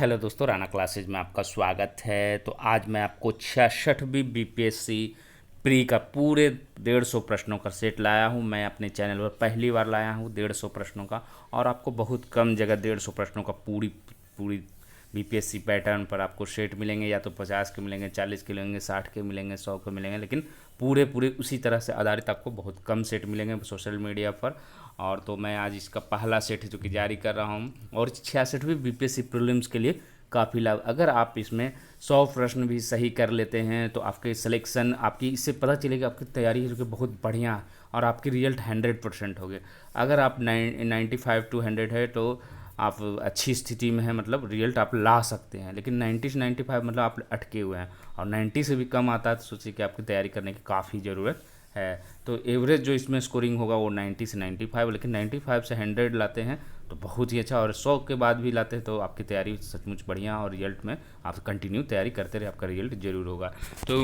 Hello दोस्तों, Rana classes में आपका स्वागत है। तो आज मैं आपको 66वीं बीपीएससी प्री का पूरे 150 प्रश्नों का सेट लाया हूं। मैं अपने चैनल पर पहली बार लाया हूं 150 प्रश्नों का, और आपको बहुत कम जगह 150 प्रश्नों का पूरी पूरी बीपीएससी पैटर्न पर आपको सेट मिलेंगे। या तो 50 के मिलेंगे, 40 के मिलेंगे, 60 के मिलेंगे, 100 के मिलेंगे, लेकिन पूरे पूरे उसी तरह से आधारित आपको बहुत कम सेट मिलेंगे सोशल मीडिया पर। और तो मैं आज इसका पहला सेट है जो कि जारी कर रहा हूँ, और 66वीं बीपीएससी प्रीलिम्स के लिए काफ़ी लाभ। अगर आप इसमें 100 प्रश्न भी सही कर लेते हैं तो आपके सिलेक्शन, आपकी इससे पता चलेगा आपकी तैयारी है जो कि बहुत बढ़िया है, और आपकी रिजल्ट 100% हो गए। अगर आप 95 to 100 है तो आप अच्छी स्थिति में हैं, मतलब रिजल्ट आप ला सकते हैं। लेकिन 90 से 95 मतलब आप अटके हुए हैं, और 90 से भी कम आता है तो सोचिए कि आपकी तैयारी करने की काफ़ी ज़रूरत है। तो एवरेज जो इसमें स्कोरिंग होगा वो 90 से 95, लेकिन 95 से 100 लाते हैं तो बहुत ही अच्छा, और 100 के बाद भी लाते हैं तो आपकी तैयारी सचमुच बढ़िया, और रिजल्ट में आप कंटिन्यू तैयारी करते रहे, आपका रिजल्ट जरूर होगा। तो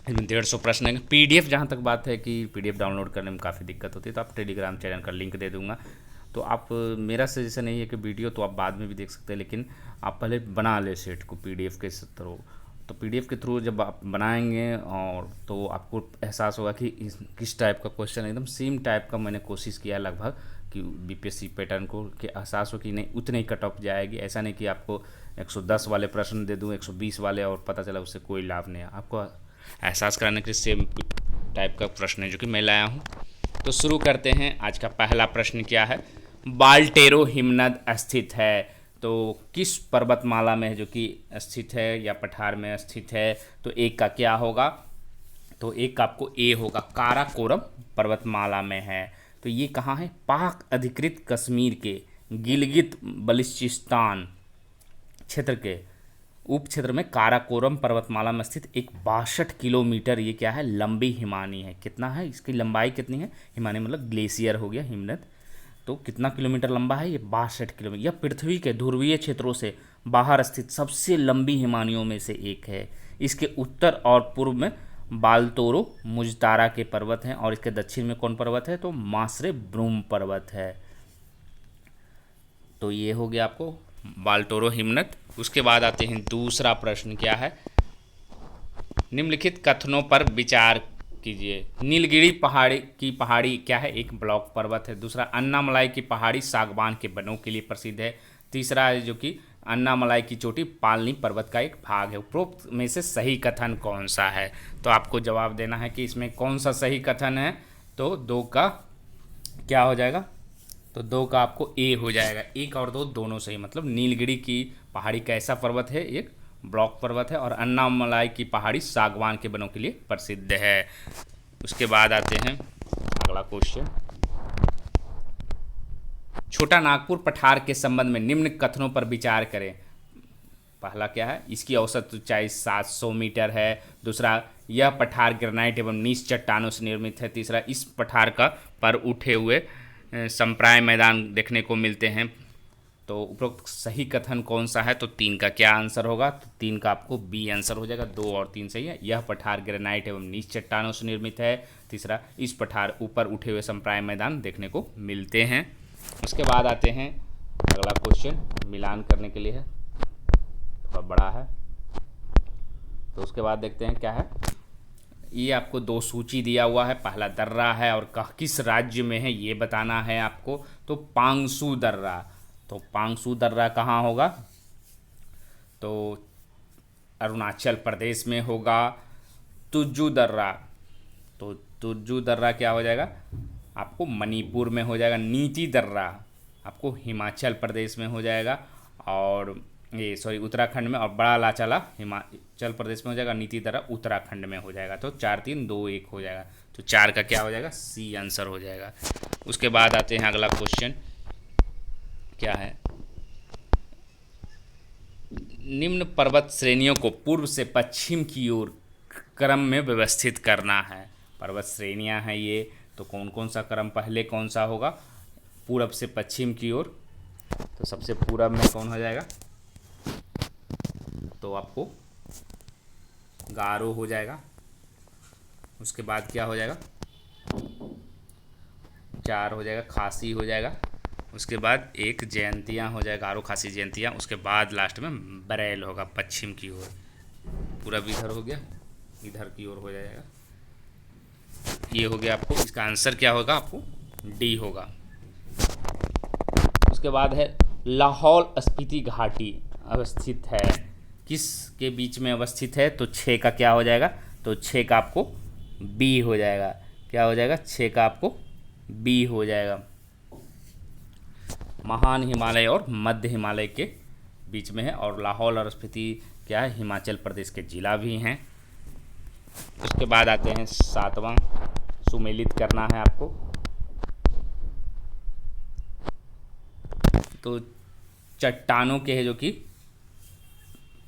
150 प्रश्न है। पीडीएफ, जहाँ तक बात है कि पीडीएफ डाउनलोड करने में काफ़ी दिक्कत होती है, तो आप टेलीग्राम चैनल का लिंक दे दूंगा। तो आप, मेरा सजेशन नहीं है कि वीडियो तो आप बाद में भी देख सकते हैं, लेकिन आप पहले बना ले सेट को पीडीएफ के थ्रू। तो पीडीएफ के थ्रू जब आप बनाएंगे और तो आपको एहसास होगा कि किस टाइप का क्वेश्चन, एकदम सेम टाइप का मैंने कोशिश किया लगभग कि बीपीएससी पैटर्न को, कि एहसास हो कि नहीं उतने ही कट ऑफ जाएगी। ऐसा नहीं कि आपको 110 वाले प्रश्न दे दूं, 120 वाले, और पता चला उससे कोई लाभ नहीं है। आपको एहसास कराने के लिए सेम टाइप का प्रश्न है जो कि मैं लाया हूँ। तो शुरू करते हैं। आज का पहला प्रश्न क्या है? बाल्टेरो हिमनद स्थित है तो किस पर्वतमाला में है जो कि स्थित है या पठार में स्थित है? तो एक का क्या होगा? तो एक का आपको ए होगा, काराकोरम पर्वतमाला में है। तो ये कहाँ है? पाक अधिकृत कश्मीर के गिलगित बल्चिस्तान क्षेत्र के उप क्षेत्र में काराकोरम पर्वतमाला में स्थित एक 62 किलोमीटर, ये क्या है, लंबी हिमानी है। कितना है इसकी लंबाई? कितनी है? हिमानी मतलब ग्लेशियर हो गया, हिमनद। तो कितना किलोमीटर लंबा है ये? 62 किलोमीटर। यह पृथ्वी के ध्रुवीय क्षेत्रों से बाहर स्थित सबसे लंबी हिमानियों में से एक है। इसके उत्तर और पूर्व में बाल्तोरो मुजतारा के पर्वत हैं, और इसके दक्षिण में कौन पर्वत है? तो मासरे ब्रूम पर्वत है। तो ये हो गया आपको बाल्टोरो हिमनद। उसके बाद आते हैं दूसरा प्रश्न क्या है? निम्नलिखित कथनों पर विचार कीजिए। नीलगिरी पहाड़ी क्या है? एक ब्लॉक पर्वत है। दूसरा, अन्नामलाई की पहाड़ी सागवान के बनों के लिए प्रसिद्ध है। तीसरा है जो कि अन्नामलाई की चोटी पालनी पर्वत का एक भाग है। उपरोक्त में से सही कथन कौन सा है? तो आपको जवाब देना है कि इसमें कौन सा सही कथन है। तो दो का क्या हो जाएगा? तो दो का आपको ए हो जाएगा। एक और दो दोनों सही, मतलब नीलगिरी की पहाड़ी कैसा पर्वत है? एक ब्लॉक पर्वत है, और अन्नामलाई की पहाड़ी सागवान के बनों के लिए प्रसिद्ध है। उसके बाद आते हैं अगला क्वेश्चन। छोटा नागपुर पठार के संबंध में निम्न कथनों पर विचार करें। पहला क्या है? इसकी औसत ऊंचाई 700 मीटर है। दूसरा, यह पठार ग्रेनाइट एवं नीच चट्टानों से निर्मित है। तीसरा, इस पठार का पर उठे हुए संप्राय मैदान देखने को मिलते हैं। तो उपरोक्त सही कथन कौन सा है? तो 3 का क्या आंसर होगा? तो 3 का आपको बी आंसर हो जाएगा। 2 और 3 सही है। यह पठार ग्रेनाइट एवं नीच चट्टानों से निर्मित है। तीसरा, इस पठार ऊपर उठे हुए संप्राय मैदान देखने को मिलते हैं। उसके बाद आते हैं अगला क्वेश्चन, मिलान करने के लिए है, थोड़ा बड़ा है। तो उसके बाद देखते हैं क्या है। ये आपको दो सूची दिया हुआ है। पहला दर्रा है, और किस राज्य में है ये बताना है आपको। तो पांगसू दर्रा। तो पांगसू दर्रा कहाँ होगा? तो अरुणाचल प्रदेश में होगा। तुज्जू दर्रा, तो तुज्जू दर्रा क्या हो जाएगा? आपको मणिपुर में हो जाएगा। नीति दर्रा आपको हिमाचल प्रदेश में हो जाएगा, और ये सॉरी उत्तराखंड में, और बड़ा लाचाला हिमाचल प्रदेश में हो जाएगा। नीति दर्रा उत्तराखंड में हो जाएगा। तो 4 3 2 1 हो जाएगा। तो 4 का क्या हो जाएगा? सी आंसर हो जाएगा। उसके बाद आते हैं अगला क्वेश्चन क्या है। निम्न पर्वत श्रेणियों को पूर्व से पश्चिम की ओर क्रम में व्यवस्थित करना है। पर्वत श्रेणियां हैं ये, तो कौन कौन सा क्रम पहले कौन सा होगा? पूरब से पश्चिम की ओर। तो सबसे पूरब में कौन हो जाएगा? तो आपको गारो हो जाएगा। उसके बाद क्या हो जाएगा? 4 हो जाएगा, खासी हो जाएगा। उसके बाद एक जयंतियाँ हो जाएगा, गारो खासी जयंतियाँ, उसके बाद लास्ट में बरेल होगा पश्चिम की ओर। पूरा इधर हो गया, इधर की ओर हो जाएगा। ये हो गया आपको, इसका आंसर क्या होगा आपको डी होगा। उसके बाद है लाहौल स्पीति घाटी अवस्थित है, किस के बीच में अवस्थित है? तो 6 का क्या हो जाएगा? तो 6 का आपको बी हो जाएगा। क्या हो जाएगा? 6 का आपको बी हो जाएगा। महान हिमालय और मध्य हिमालय के बीच में है, और लाहौल और स्पीति क्या है? हिमाचल प्रदेश के जिला भी हैं। उसके बाद आते हैं 7वां, सुमेलित करना है आपको। तो चट्टानों के है जो कि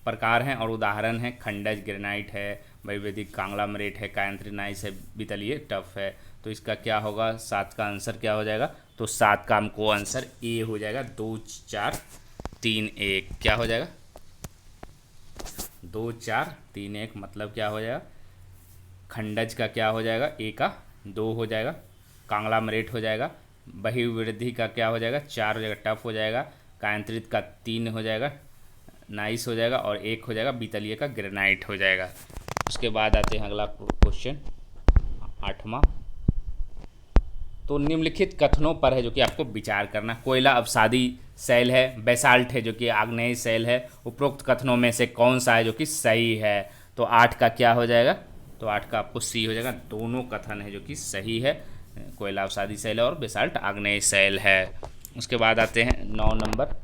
प्रकार हैं और उदाहरण हैं, खंडज ग्रेनाइट है, वैवधिक कांगलामरेट है, कायांत्रिनाइस है, बितलीय टफ है। तो इसका क्या होगा? 7 का आंसर क्या हो जाएगा? तो 7 का हमको आंसर ए हो जाएगा। 2 4 3 1 क्या हो जाएगा? 2 4 3 1 मतलब क्या हो जाएगा? खंडज का क्या हो जाएगा? ए का 2 हो जाएगा, कांगलामरेट हो जाएगा, बहिर्वृद्धि का क्या हो जाएगा? 4 हो जाएगा, टफ हो जाएगा, कायांत्रित का 3 हो जाएगा, नाइस हो जाएगा, और 1 हो जाएगा बितलीय का ग्रेनाइट हो जाएगा। उसके बाद आते हैं अगला क्वेश्चन 8वां। तो निम्नलिखित कथनों पर है जो कि आपको विचार करना। कोयला अवसादी शैल है, बेसाल्ट है जो कि आग्नेय शैल है। उपरोक्त कथनों में से कौन सा है जो कि सही है? तो 8 का क्या हो जाएगा? तो 8 का आपको सी हो जाएगा। दोनों कथन है जो कि सही है, कोयला अवसादी शैल है और बेसाल्ट आग्नेय शैल है। उसके बाद आते हैं 9 नंबर।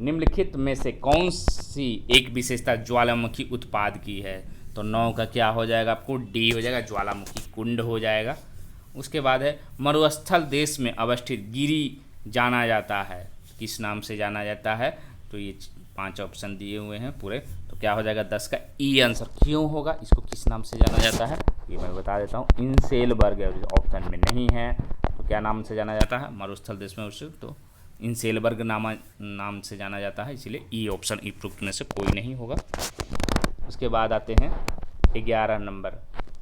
निम्नलिखित में से कौन सी एक विशेषता ज्वालामुखी उत्पाद की है? तो 9 का क्या हो जाएगा? आपको डी हो जाएगा, ज्वालामुखी कुंड हो जाएगा। उसके बाद है मरुस्थल देश में अवस्थित गिरी जाना जाता है, किस नाम से जाना जाता है? तो ये 5 ऑप्शन दिए हुए हैं पूरे, तो क्या हो जाएगा? 10 का ई आंसर। क्यों होगा? इसको किस नाम से जाना जाता है ये मैं बता देता हूँ। इंसेलबर्ग ऑप्शन में नहीं है, तो क्या नाम से जाना जाता है? मरुस्थल देश में उसे तो इंसेलबर्ग नाम से जाना जाता है, इसलिए ई ऑप्शन उपरोक्त में से कोई नहीं होगा। उसके बाद आते हैं 11 नंबर।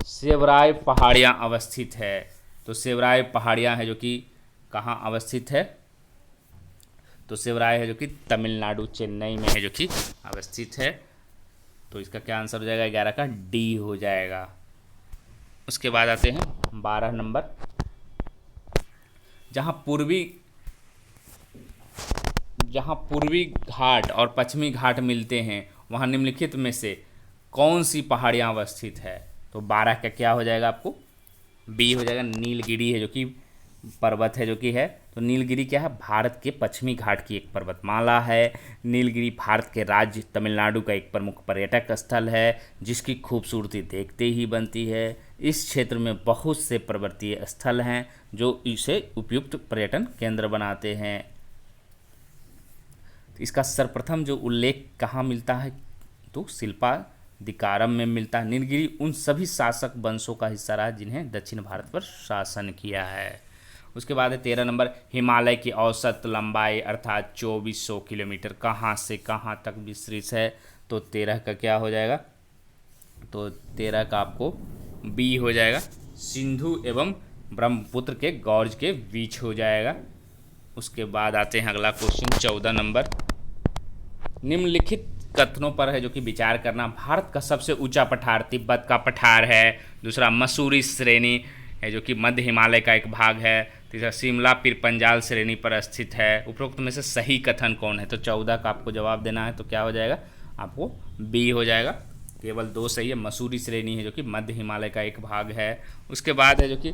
सेवराय पहाड़ियाँ अवस्थित है, तो सेवराय पहाड़ियाँ है जो कि कहाँ अवस्थित है? तो सेवराय है जो कि तमिलनाडु चेन्नई में है जो कि अवस्थित है। तो इसका क्या आंसर हो जाएगा? 11 का डी हो जाएगा। उसके बाद आते हैं 12 नंबर। जहाँ पूर्वी घाट और पश्चिमी घाट मिलते हैं वहाँ निम्नलिखित में से कौन सी पहाड़ियाँ अवस्थित है? तो 12 का क्या हो जाएगा? आपको बी हो जाएगा, नीलगिरी है जो कि पर्वत है जो कि है। तो नीलगिरी क्या है? भारत के पश्चिमी घाट की एक पर्वतमाला है। नीलगिरी भारत के राज्य तमिलनाडु का एक प्रमुख पर्यटक स्थल है जिसकी खूबसूरती देखते ही बनती है। इस क्षेत्र में बहुत से पर्वतीय स्थल हैं जो इसे उपयुक्त पर्यटन केंद्र बनाते हैं। इसका सर्वप्रथम जो उल्लेख कहाँ मिलता है? तो शिल्पादिकारम में मिलता है। नीलगिरी उन सभी शासक वंशों का हिस्सा रहा जिन्हें दक्षिण भारत पर शासन किया है। उसके बाद है 13 नंबर। हिमालय की औसत लंबाई अर्थात 2400 किलोमीटर कहाँ से कहाँ तक विस्तृत है? तो 13 का क्या हो जाएगा? तो 13 का आपको बी हो जाएगा, सिंधु एवं ब्रह्मपुत्र के गौर्ज के बीच हो जाएगा। उसके बाद आते हैं अगला क्वेश्चन 14 नंबर। निम्नलिखित कथनों पर है जो कि विचार करना। भारत का सबसे ऊंचा पठार तिब्बत का पठार है। दूसरा मसूरी श्रेणी है जो कि मध्य हिमालय का एक भाग है। तीसरा शिमला पीर पंजाल श्रेणी पर स्थित है। उपरोक्त में से सही कथन कौन है? तो 14 का आपको जवाब देना है, तो क्या हो जाएगा? आपको बी हो जाएगा। केवल 2 सही है। मसूरी श्रेणी है जो कि मध्य हिमालय का एक भाग है। उसके बाद है जो कि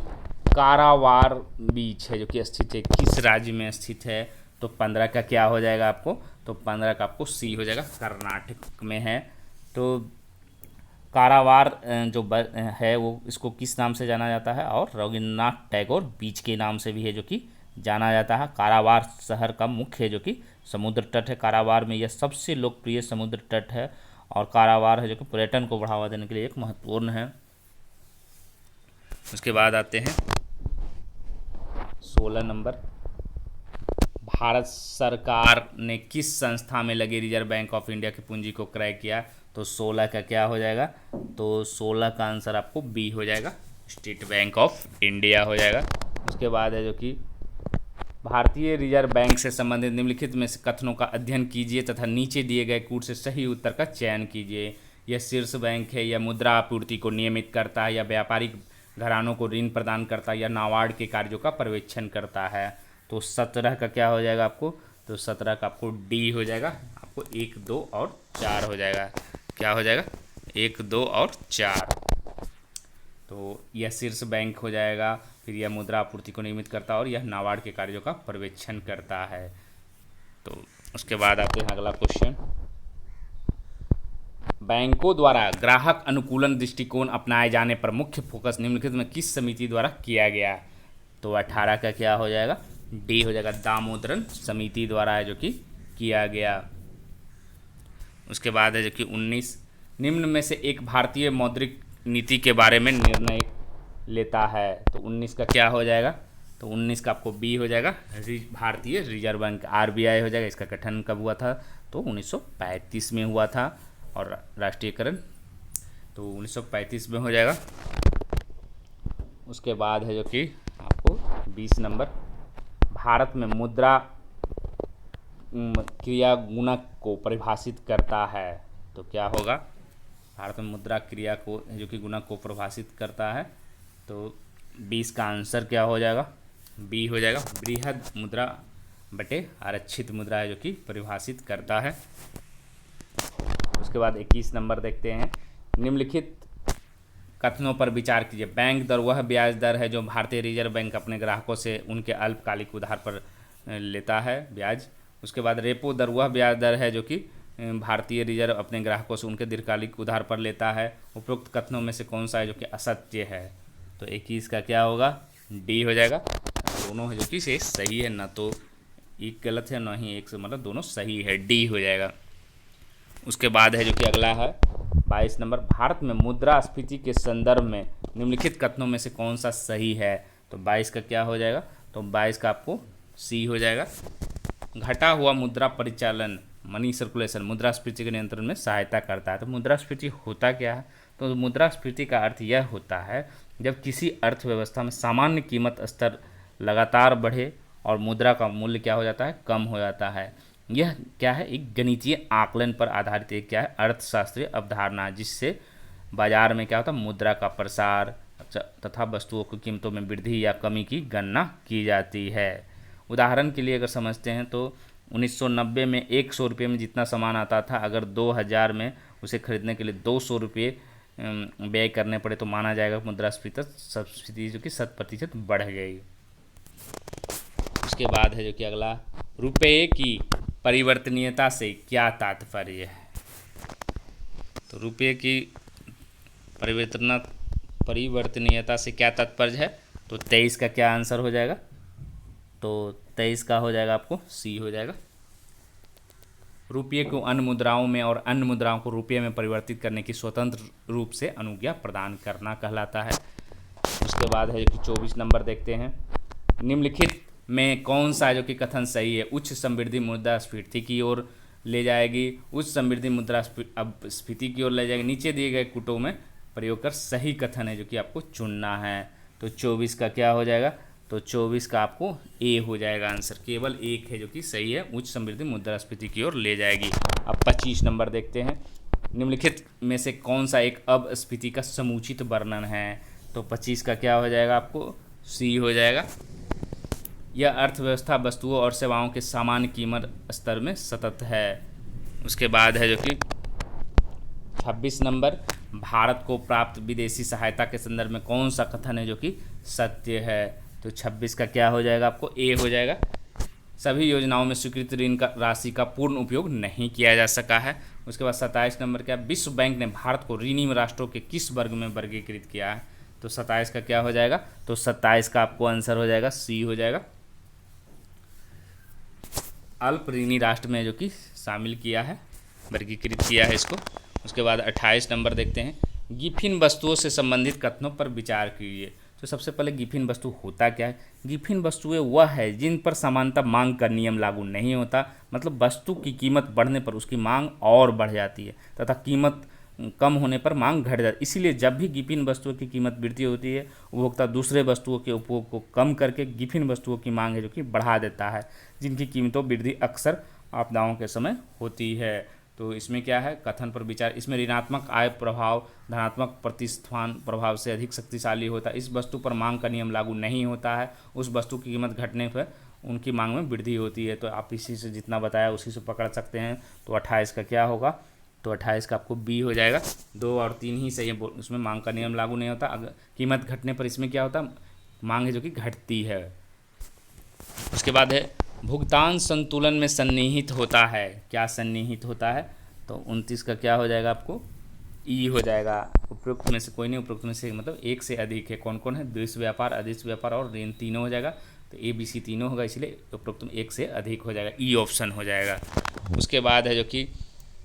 कारावार बीच है जो कि स्थित है, किस राज्य में स्थित है? तो 15 का क्या हो जाएगा आपको? तो 15 का आपको सी हो जाएगा, कर्नाटक में है। तो कारावार जो है वो इसको किस नाम से जाना जाता है? और रविन्द्रनाथ टैगोर बीच के नाम से भी है जो कि जाना जाता है। कारावार शहर का मुख्य है जो कि समुद्र तट है। कारावार में यह सबसे लोकप्रिय समुद्र तट है और कारावार है जो कि पर्यटन को बढ़ावा देने के लिए एक महत्वपूर्ण है। उसके बाद आते हैं 16 नंबर। भारत सरकार ने किस संस्था में लगे रिजर्व बैंक ऑफ इंडिया की पूंजी को क्रय किया? तो 16 का क्या हो जाएगा? तो 16 का आंसर आपको बी हो जाएगा, स्टेट बैंक ऑफ इंडिया हो जाएगा। उसके बाद है जो कि भारतीय रिजर्व बैंक से संबंधित निम्नलिखित में से कथनों का अध्ययन कीजिए तथा नीचे दिए गए कूट से सही उत्तर का चयन कीजिए। यह शीर्ष बैंक है, यह मुद्रा आपूर्ति को नियमित करता है, या व्यापारिक घरानों को ऋण प्रदान करता है, या नाबार्ड के कार्यों का पर्यवेक्षण करता है। तो 17 का क्या हो जाएगा आपको, तो 17 का आपको डी हो जाएगा। आपको 1, 2 और 4 हो जाएगा। क्या हो जाएगा, 1, 2 और 4। तो यह शीर्ष बैंक हो जाएगा, फिर यह मुद्रा आपूर्ति को नियमित करता है और यह नाबार्ड के कार्यों का पर्यवेक्षण करता है। तो उसके बाद आते हैं अगला क्वेश्चन। बैंकों द्वारा ग्राहक अनुकूलन दृष्टिकोण अपनाए जाने पर मुख्य फोकस निम्नलिखित में किस समिति द्वारा किया गया। तो 18 का क्या हो जाएगा, डी हो जाएगा, दामोदरन समिति द्वारा है जो कि किया गया। उसके बाद है जो कि 19, निम्न में से एक भारतीय मौद्रिक नीति के बारे में निर्णय लेता है। तो 19 का क्या हो जाएगा, तो 19 का आपको बी हो जाएगा, भारतीय रिजर्व बैंक आरबीआई हो जाएगा। इसका गठन कब हुआ था, तो 1935 में हुआ था, और राष्ट्रीयकरण तो 1935 में हो जाएगा। उसके बाद है जो कि आपको 20 नंबर, भारत में मुद्रा क्रिया गुणक को परिभाषित करता है। तो क्या होगा, भारत में मुद्रा क्रिया को जो कि गुणक को परिभाषित करता है। तो 20 का आंसर क्या हो जाएगा, बी हो जाएगा, बृहद मुद्रा बटे आरक्षित मुद्रा है जो कि परिभाषित करता है। उसके बाद 21 नंबर देखते हैं, निम्नलिखित कथनों पर विचार कीजिए। बैंक दर वह ब्याज दर है जो भारतीय रिजर्व बैंक अपने ग्राहकों से उनके अल्पकालिक उधार पर लेता है ब्याज। उसके बाद रेपो दर वह ब्याज दर है जो कि भारतीय रिजर्व अपने ग्राहकों से उनके दीर्घकालिक उधार पर लेता है। उपरोक्त कथनों में से कौन सा है जो कि असत्य है। तो 21 का क्या होगा, डी हो जाएगा। दोनों है जो कि से सही है, ना तो एक गलत है ना ही एक से, मतलब दोनों सही है, डी हो जाएगा। उसके बाद है जो कि अगला है 22 नंबर, भारत में मुद्रास्फीति के संदर्भ में निम्नलिखित कथनों में से कौन सा सही है। तो 22 का क्या हो जाएगा, तो 22 का आपको सी हो जाएगा। घटा हुआ मुद्रा परिचालन मनी सर्कुलेशन मुद्रास्फीति के नियंत्रण में सहायता करता है। तो मुद्रास्फीति होता क्या है, तो मुद्रास्फीति का अर्थ यह होता है जब किसी अर्थव्यवस्था में सामान्य कीमत स्तर लगातार बढ़े और मुद्रा का मूल्य क्या हो जाता है, कम हो जाता है। यह क्या है, एक गणितीय आकलन पर आधारित एक क्या है, अर्थशास्त्रीय अवधारणा, जिससे बाजार में क्या होता है, मुद्रा का प्रसार तथा वस्तुओं की कीमतों में वृद्धि या कमी की गणना की जाती है। उदाहरण के लिए अगर समझते हैं तो 1990 में 100 रुपये में जितना सामान आता था, अगर 2000 में उसे खरीदने के लिए 200 रुपये व्यय करने पड़े तो माना जाएगा मुद्रास्फीति जो कि 100% बढ़ गई। उसके बाद है जो कि अगला, रुपये की परिवर्तनीयता से क्या तात्पर्य है। तो रुपये की परिवर्तनीयता से क्या तात्पर्य है, तो 23 का क्या आंसर हो जाएगा, तो 23 का हो जाएगा आपको सी हो जाएगा। रुपये को अन्य मुद्राओं में और अन्य मुद्राओं को रुपये में परिवर्तित करने की स्वतंत्र रूप से अनुज्ञा प्रदान करना कहलाता है। उसके बाद है जो कि 24 नंबर देखते हैं, निम्नलिखित में कौन सा जो कि कथन सही है। उच्च समृद्धि मुद्रास्फीति की ओर ले जाएगी, उच्च समृद्धि मुद्रास्फीति की ओर ले जाएगी। नीचे दिए गए कूटों में प्रयोग कर सही कथन है जो कि आपको चुनना है। तो 24 का क्या हो जाएगा, तो 24 का आपको ए हो जाएगा आंसर, केवल एक है जो कि सही है, उच्च समृद्धि मुद्रास्फीति की ओर ले जाएगी। अब 25 नंबर देखते हैं, निम्नलिखित में से कौन सा एक अपस्फीति का समुचित वर्णन है। तो 25 का क्या हो जाएगा, आपको सी हो जाएगा। यह अर्थव्यवस्था वस्तुओं और सेवाओं के सामान्य कीमत स्तर में सतत है। उसके बाद है जो कि 26 नंबर, भारत को प्राप्त विदेशी सहायता के संदर्भ में कौन सा कथन है जो कि सत्य है। तो 26 का क्या हो जाएगा, आपको ए हो जाएगा। सभी योजनाओं में स्वीकृत ऋण का राशि का पूर्ण उपयोग नहीं किया जा सका है। उसके बाद 27 नंबर क्या, विश्व बैंक ने भारत को ऋणी राष्ट्रों के किस वर्ग में वर्गीकृत किया है। तो 27 का क्या हो जाएगा, तो 27 का आपको आंसर हो जाएगा सी हो जाएगा, अल्प ऋणी राष्ट्र में जो कि शामिल किया है, वर्गीकृत किया है इसको। उसके बाद 28 नंबर देखते हैं, गिफिन वस्तुओं से संबंधित कथनों पर विचार कीजिए। तो सबसे पहले गिफिन वस्तु होता क्या है, गिफिन वस्तुएं वह है जिन पर सामान्यतः मांग का नियम लागू नहीं होता, मतलब वस्तु की कीमत बढ़ने पर उसकी मांग और बढ़ जाती है तथा कीमत कम होने पर मांग घट जाती है। इसीलिए जब भी विभिन्न वस्तुओं की कीमत वृद्धि होती है, उपभोक्ता दूसरे वस्तुओं के उपभोग को कम करके विभिन्न वस्तुओं की मांग है जो कि बढ़ा देता है, जिनकी कीमतों वृद्धि अक्सर आपदाओं के समय होती है। तो इसमें क्या है, कथन पर विचार। इसमें ऋणात्मक आय प्रभाव धनात्मक प्रतिस्थापन प्रभाव से अधिक शक्तिशाली होता है। इस वस्तु पर मांग का नियम लागू नहीं होता है, उस वस्तु की कीमत घटने पर उनकी मांग में वृद्धि होती है। तो आप इसी से जितना बताया उसी से पकड़ सकते हैं। तो 28 का क्या होगा, तो 28 का आपको बी हो जाएगा। 2 और 3 ही सही है, उसमें मांग का नियम लागू नहीं होता। अगर कीमत घटने पर इसमें क्या होता है, मांग है जो कि घटती है। उसके बाद है भुगतान संतुलन में सन्निहित होता है। क्या सन्निहित होता है, तो 29 का क्या हो जाएगा, आपको ई हो जाएगा। उपरोक्त में से कोई नहीं, उपरोक्त में से मतलब एक से अधिक है। कौन कौन है, देश व्यापार, अदेश व्यापार और ऋण, तीनों हो जाएगा। तो ए बी सी तीनों होगा, इसलिए उपरोक्त में एक से अधिक हो जाएगा, ई ऑप्शन हो जाएगा। उसके बाद है जो कि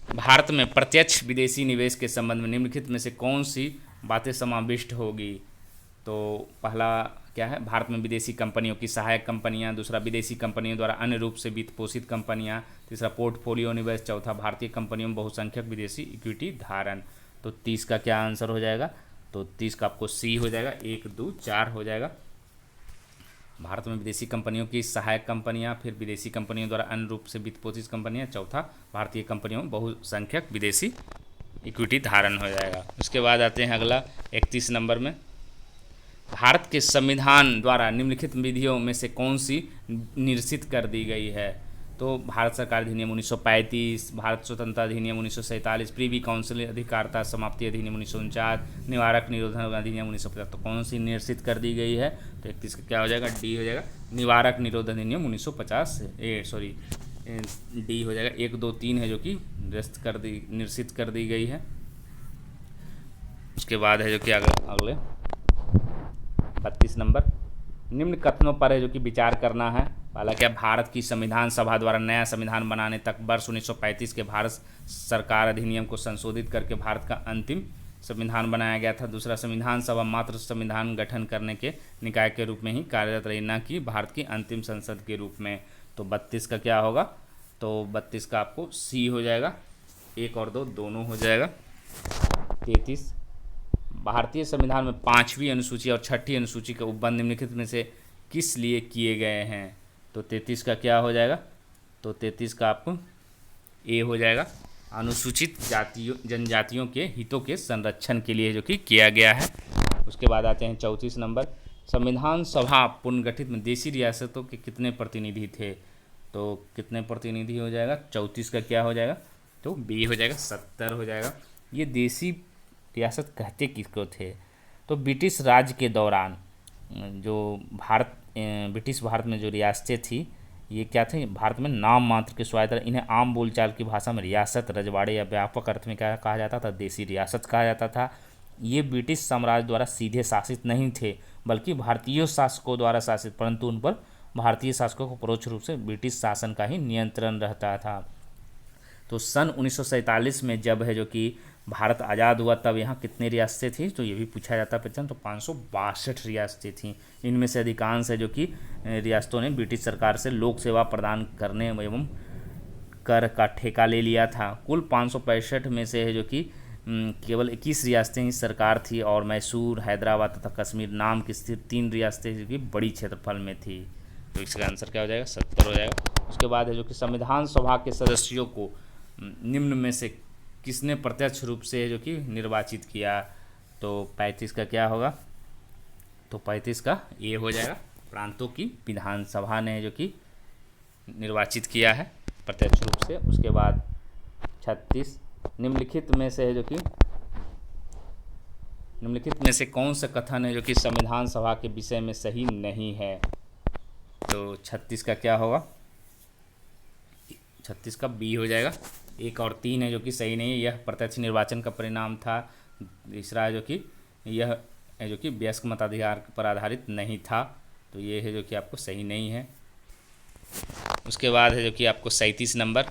भारत में प्रत्यक्ष विदेशी निवेश के संबंध में निम्नलिखित में से कौन सी बातें समाविष्ट होगी। तो पहला क्या है, भारत में विदेशी कंपनियों की सहायक कंपनियां, दूसरा विदेशी कंपनियों द्वारा अन्य रूप से वित्त पोषित कंपनियां, तीसरा पोर्टफोलियो निवेश, चौथा भारतीय कंपनियों में बहुसंख्यक विदेशी इक्विटी धारण। तो 30 का क्या आंसर हो जाएगा, तो 30 का आपको सी हो जाएगा, 1 2 4 हो जाएगा। भारत में विदेशी कंपनियों की सहायक कंपनियां, फिर विदेशी कंपनियों द्वारा अन्य रूप से वित्त पोषित कंपनियां, चौथा भारतीय कंपनियों में बहुसंख्यक विदेशी इक्विटी धारण हो जाएगा। उसके बाद आते हैं अगला 31 नंबर में, भारत के संविधान द्वारा निम्नलिखित विधियों में से कौन सी निरसित कर दी गई है। तो भारत सरकार अधिनियम 1935, भारत स्वतंत्रता अधिनियम 1947, प्रीवी काउंसिल अधिकारिता समाप्ति अधिनियम 1949, निवारक निरोधन अधिनियम 1950। तो कौन सी निरसित कर दी गई है, तो 31 का क्या हो जाएगा, डी हो जाएगा, निवारक निरोध अधिनियम 1950 डी हो जाएगा। 1 2 3 है जो कि निरसित कर दी गई है। उसके बाद है जो कि अगले 32 नंबर, निम्न कथनों पर है जो कि विचार करना है। पहला क्या, भारत की संविधान सभा द्वारा नया संविधान बनाने तक वर्ष 1935 के भारत सरकार अधिनियम को संशोधित करके भारत का अंतिम संविधान बनाया गया था। दूसरा, संविधान सभा मात्र संविधान गठन करने के निकाय के रूप में ही कार्यरत रही, न कि भारत की अंतिम संसद के रूप में। तो 32 का क्या होगा, तो 32 का आपको सी हो जाएगा, 1 और 2 दोनों हो जाएगा। 33, भारतीय संविधान में 5वीं अनुसूची और 6ठी अनुसूची के उपबंध निम्नलिखित में से किस लिए किए गए हैं। तो 33 का क्या हो जाएगा, तो 33 का आपको ए हो जाएगा, अनुसूचित जातियों जनजातियों के हितों के संरक्षण के लिए जो कि किया गया है। उसके बाद आते हैं 34 नंबर, संविधान सभा पुनर्गठित में देशी रियासतों के कितने प्रतिनिधि थे। तो कितने प्रतिनिधि हो जाएगा, 34 का क्या हो जाएगा, तो बी हो जाएगा, 70 हो जाएगा। ये देशी रियासत कहते किसको थे, तो ब्रिटिश राज के दौरान जो ब्रिटिश भारत में जो रियासतें थी, ये क्या थे, भारत में नाम मात्र के स्वायत्त, इन्हें आम बोलचाल की भाषा में रियासत, रजवाड़े या व्यापक अर्थ में क्या कहा जाता था, देशी रियासत कहा जाता था। ये ब्रिटिश साम्राज्य द्वारा सीधे शासित नहीं थे, बल्कि भारतीय शासकों द्वारा शासित, परंतु उन पर भारतीय शासकों को परोक्ष रूप से ब्रिटिश शासन का ही नियंत्रण रहता था। तो सन 1947 में जब है जो कि भारत आज़ाद हुआ, तब यहाँ कितनी रियासतें थी, तो ये भी पूछा जाता है क्वेश्चन। तो 562 रियासतें थथीं। इनमें से अधिकांश है जो कि रियासतों ने ब्रिटिश सरकार से लोक सेवा प्रदान करने एवं कर का ठेका ले लिया था। कुल 565 में से है जो कि केवल 21 रियासतें ही सरकार थी, और मैसूर, हैदराबाद तथा कश्मीर नाम की स्थित 3 रियासतें जो कि बड़ी क्षेत्रफल में थी। तो इसका आंसर क्या हो जाएगा, 70 हो जाएगा। उसके बाद है जो कि संविधान सभा के सदस्यों को निम्न में से किसने प्रत्यक्ष रूप से जो कि निर्वाचित किया। तो 35 का क्या होगा, तो 35 का ये हो जाएगा, प्रांतों की विधानसभा ने जो कि निर्वाचित किया है प्रत्यक्ष रूप से। उसके बाद 36, निम्नलिखित में से है जो कि निम्नलिखित में से कौन सा कथन है जो कि संविधान सभा के विषय में सही नहीं है। तो 36 का क्या होगा, 36 का बी हो जाएगा। 1 और 3 है जो कि सही नहीं है, यह प्रत्यक्ष निर्वाचन का परिणाम था। तीसरा है जो कि यह है जो कि वयस्क मताधिकार पर आधारित नहीं था, तो ये है जो कि आपको सही नहीं है। उसके बाद है जो कि आपको 37 नंबर,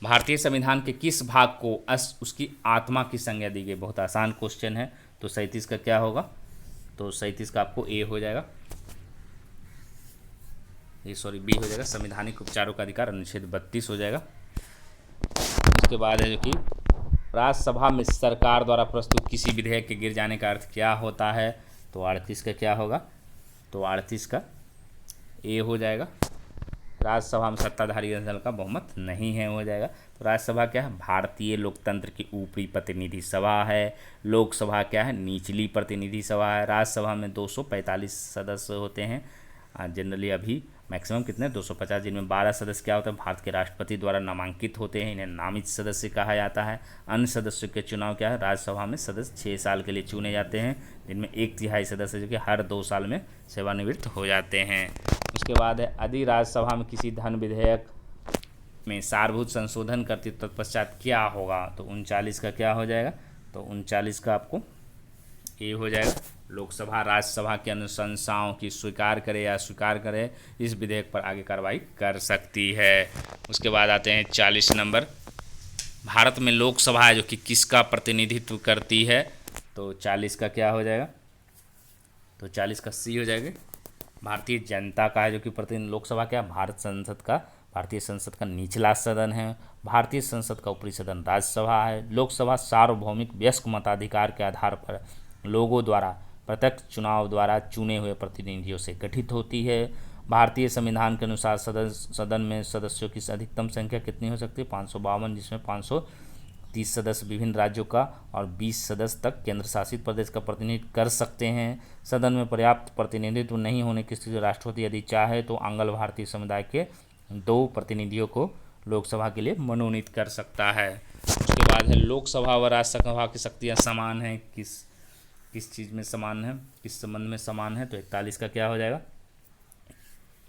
भारतीय संविधान के किस भाग को उसकी आत्मा की संज्ञा दी गई। बहुत आसान क्वेश्चन है। तो 37 का क्या होगा, तो 37 का आपको ए हो जाएगा, बी हो जाएगा, संवैधानिक उपचारों का अधिकार अनुच्छेद 32 हो जाएगा। उसके बाद है जो कि राज्यसभा में सरकार द्वारा प्रस्तुत किसी विधेयक के गिर जाने का अर्थ क्या होता है? तो 38 का क्या होगा? तो 38 का ए हो जाएगा। राज्यसभा में सत्ताधारी दल का बहुमत नहीं है हो जाएगा। तो राज्यसभा क्या है? भारतीय लोकतंत्र की ऊपरी प्रतिनिधि सभा है। लोकसभा क्या है? निचली प्रतिनिधि सभा है। राज्यसभा में 245 सदस्य होते हैं जनरली, अभी मैक्सिमम कितने 250, जिनमें 12 सदस्य क्या होते हैं? भारत के राष्ट्रपति द्वारा नामांकित होते हैं, इन्हें नामित सदस्य कहा जाता है। अन्य सदस्यों के चुनाव क्या है? राज्यसभा में सदस्य 6 साल के लिए चुने जाते हैं, जिनमें 1/3 सदस्य जो कि हर 2 साल में सेवानिवृत्त हो जाते हैं। उसके बाद है, यदि राज्यसभा में किसी धन विधेयक में सारभूत संशोधन करती तत्पश्चात क्या होगा? तो 39 का क्या हो जाएगा? तो 39 का आपको ए हो जाएगा। लोकसभा राज्यसभा की अनुशंसाओं की स्वीकार करे या स्वीकार करे, इस विधेयक पर आगे कार्रवाई कर सकती है। उसके बाद आते हैं 40 नंबर। भारत में लोकसभा है जो कि किसका प्रतिनिधित्व करती है? तो 40 का क्या हो जाएगा? तो 40 का सी हो जाएगा। भारतीय जनता का है जो कि प्रतिनिधि। लोकसभा क्या? भारतीय संसद का निचला सदन है। भारतीय संसद का ऊपरी सदन राज्यसभा है। लोकसभा सार्वभौमिक वयस्क मताधिकार के आधार पर लोगों द्वारा प्रत्यक्ष चुनाव द्वारा चुने हुए प्रतिनिधियों से गठित होती है। भारतीय संविधान के अनुसार सदन में सदस्यों की अधिकतम संख्या कितनी हो सकती है? 552, जिसमें 530 सदस्य विभिन्न राज्यों का और 20 सदस्य तक केंद्र शासित प्रदेश का प्रतिनिधित्व कर सकते हैं। सदन में पर्याप्त प्रतिनिधित्व नहीं होने की स्थिति राष्ट्रपति यदि चाहे तो आंग्ल भारतीय समुदाय के 2 प्रतिनिधियों को लोकसभा के लिए मनोनीत कर सकता है। उसके बाद है, लोकसभा व राज्यसभा की शक्तियाँ समान हैं, किस चीज़ में समान है, किस संबंध में समान है? तो 41 का क्या हो जाएगा?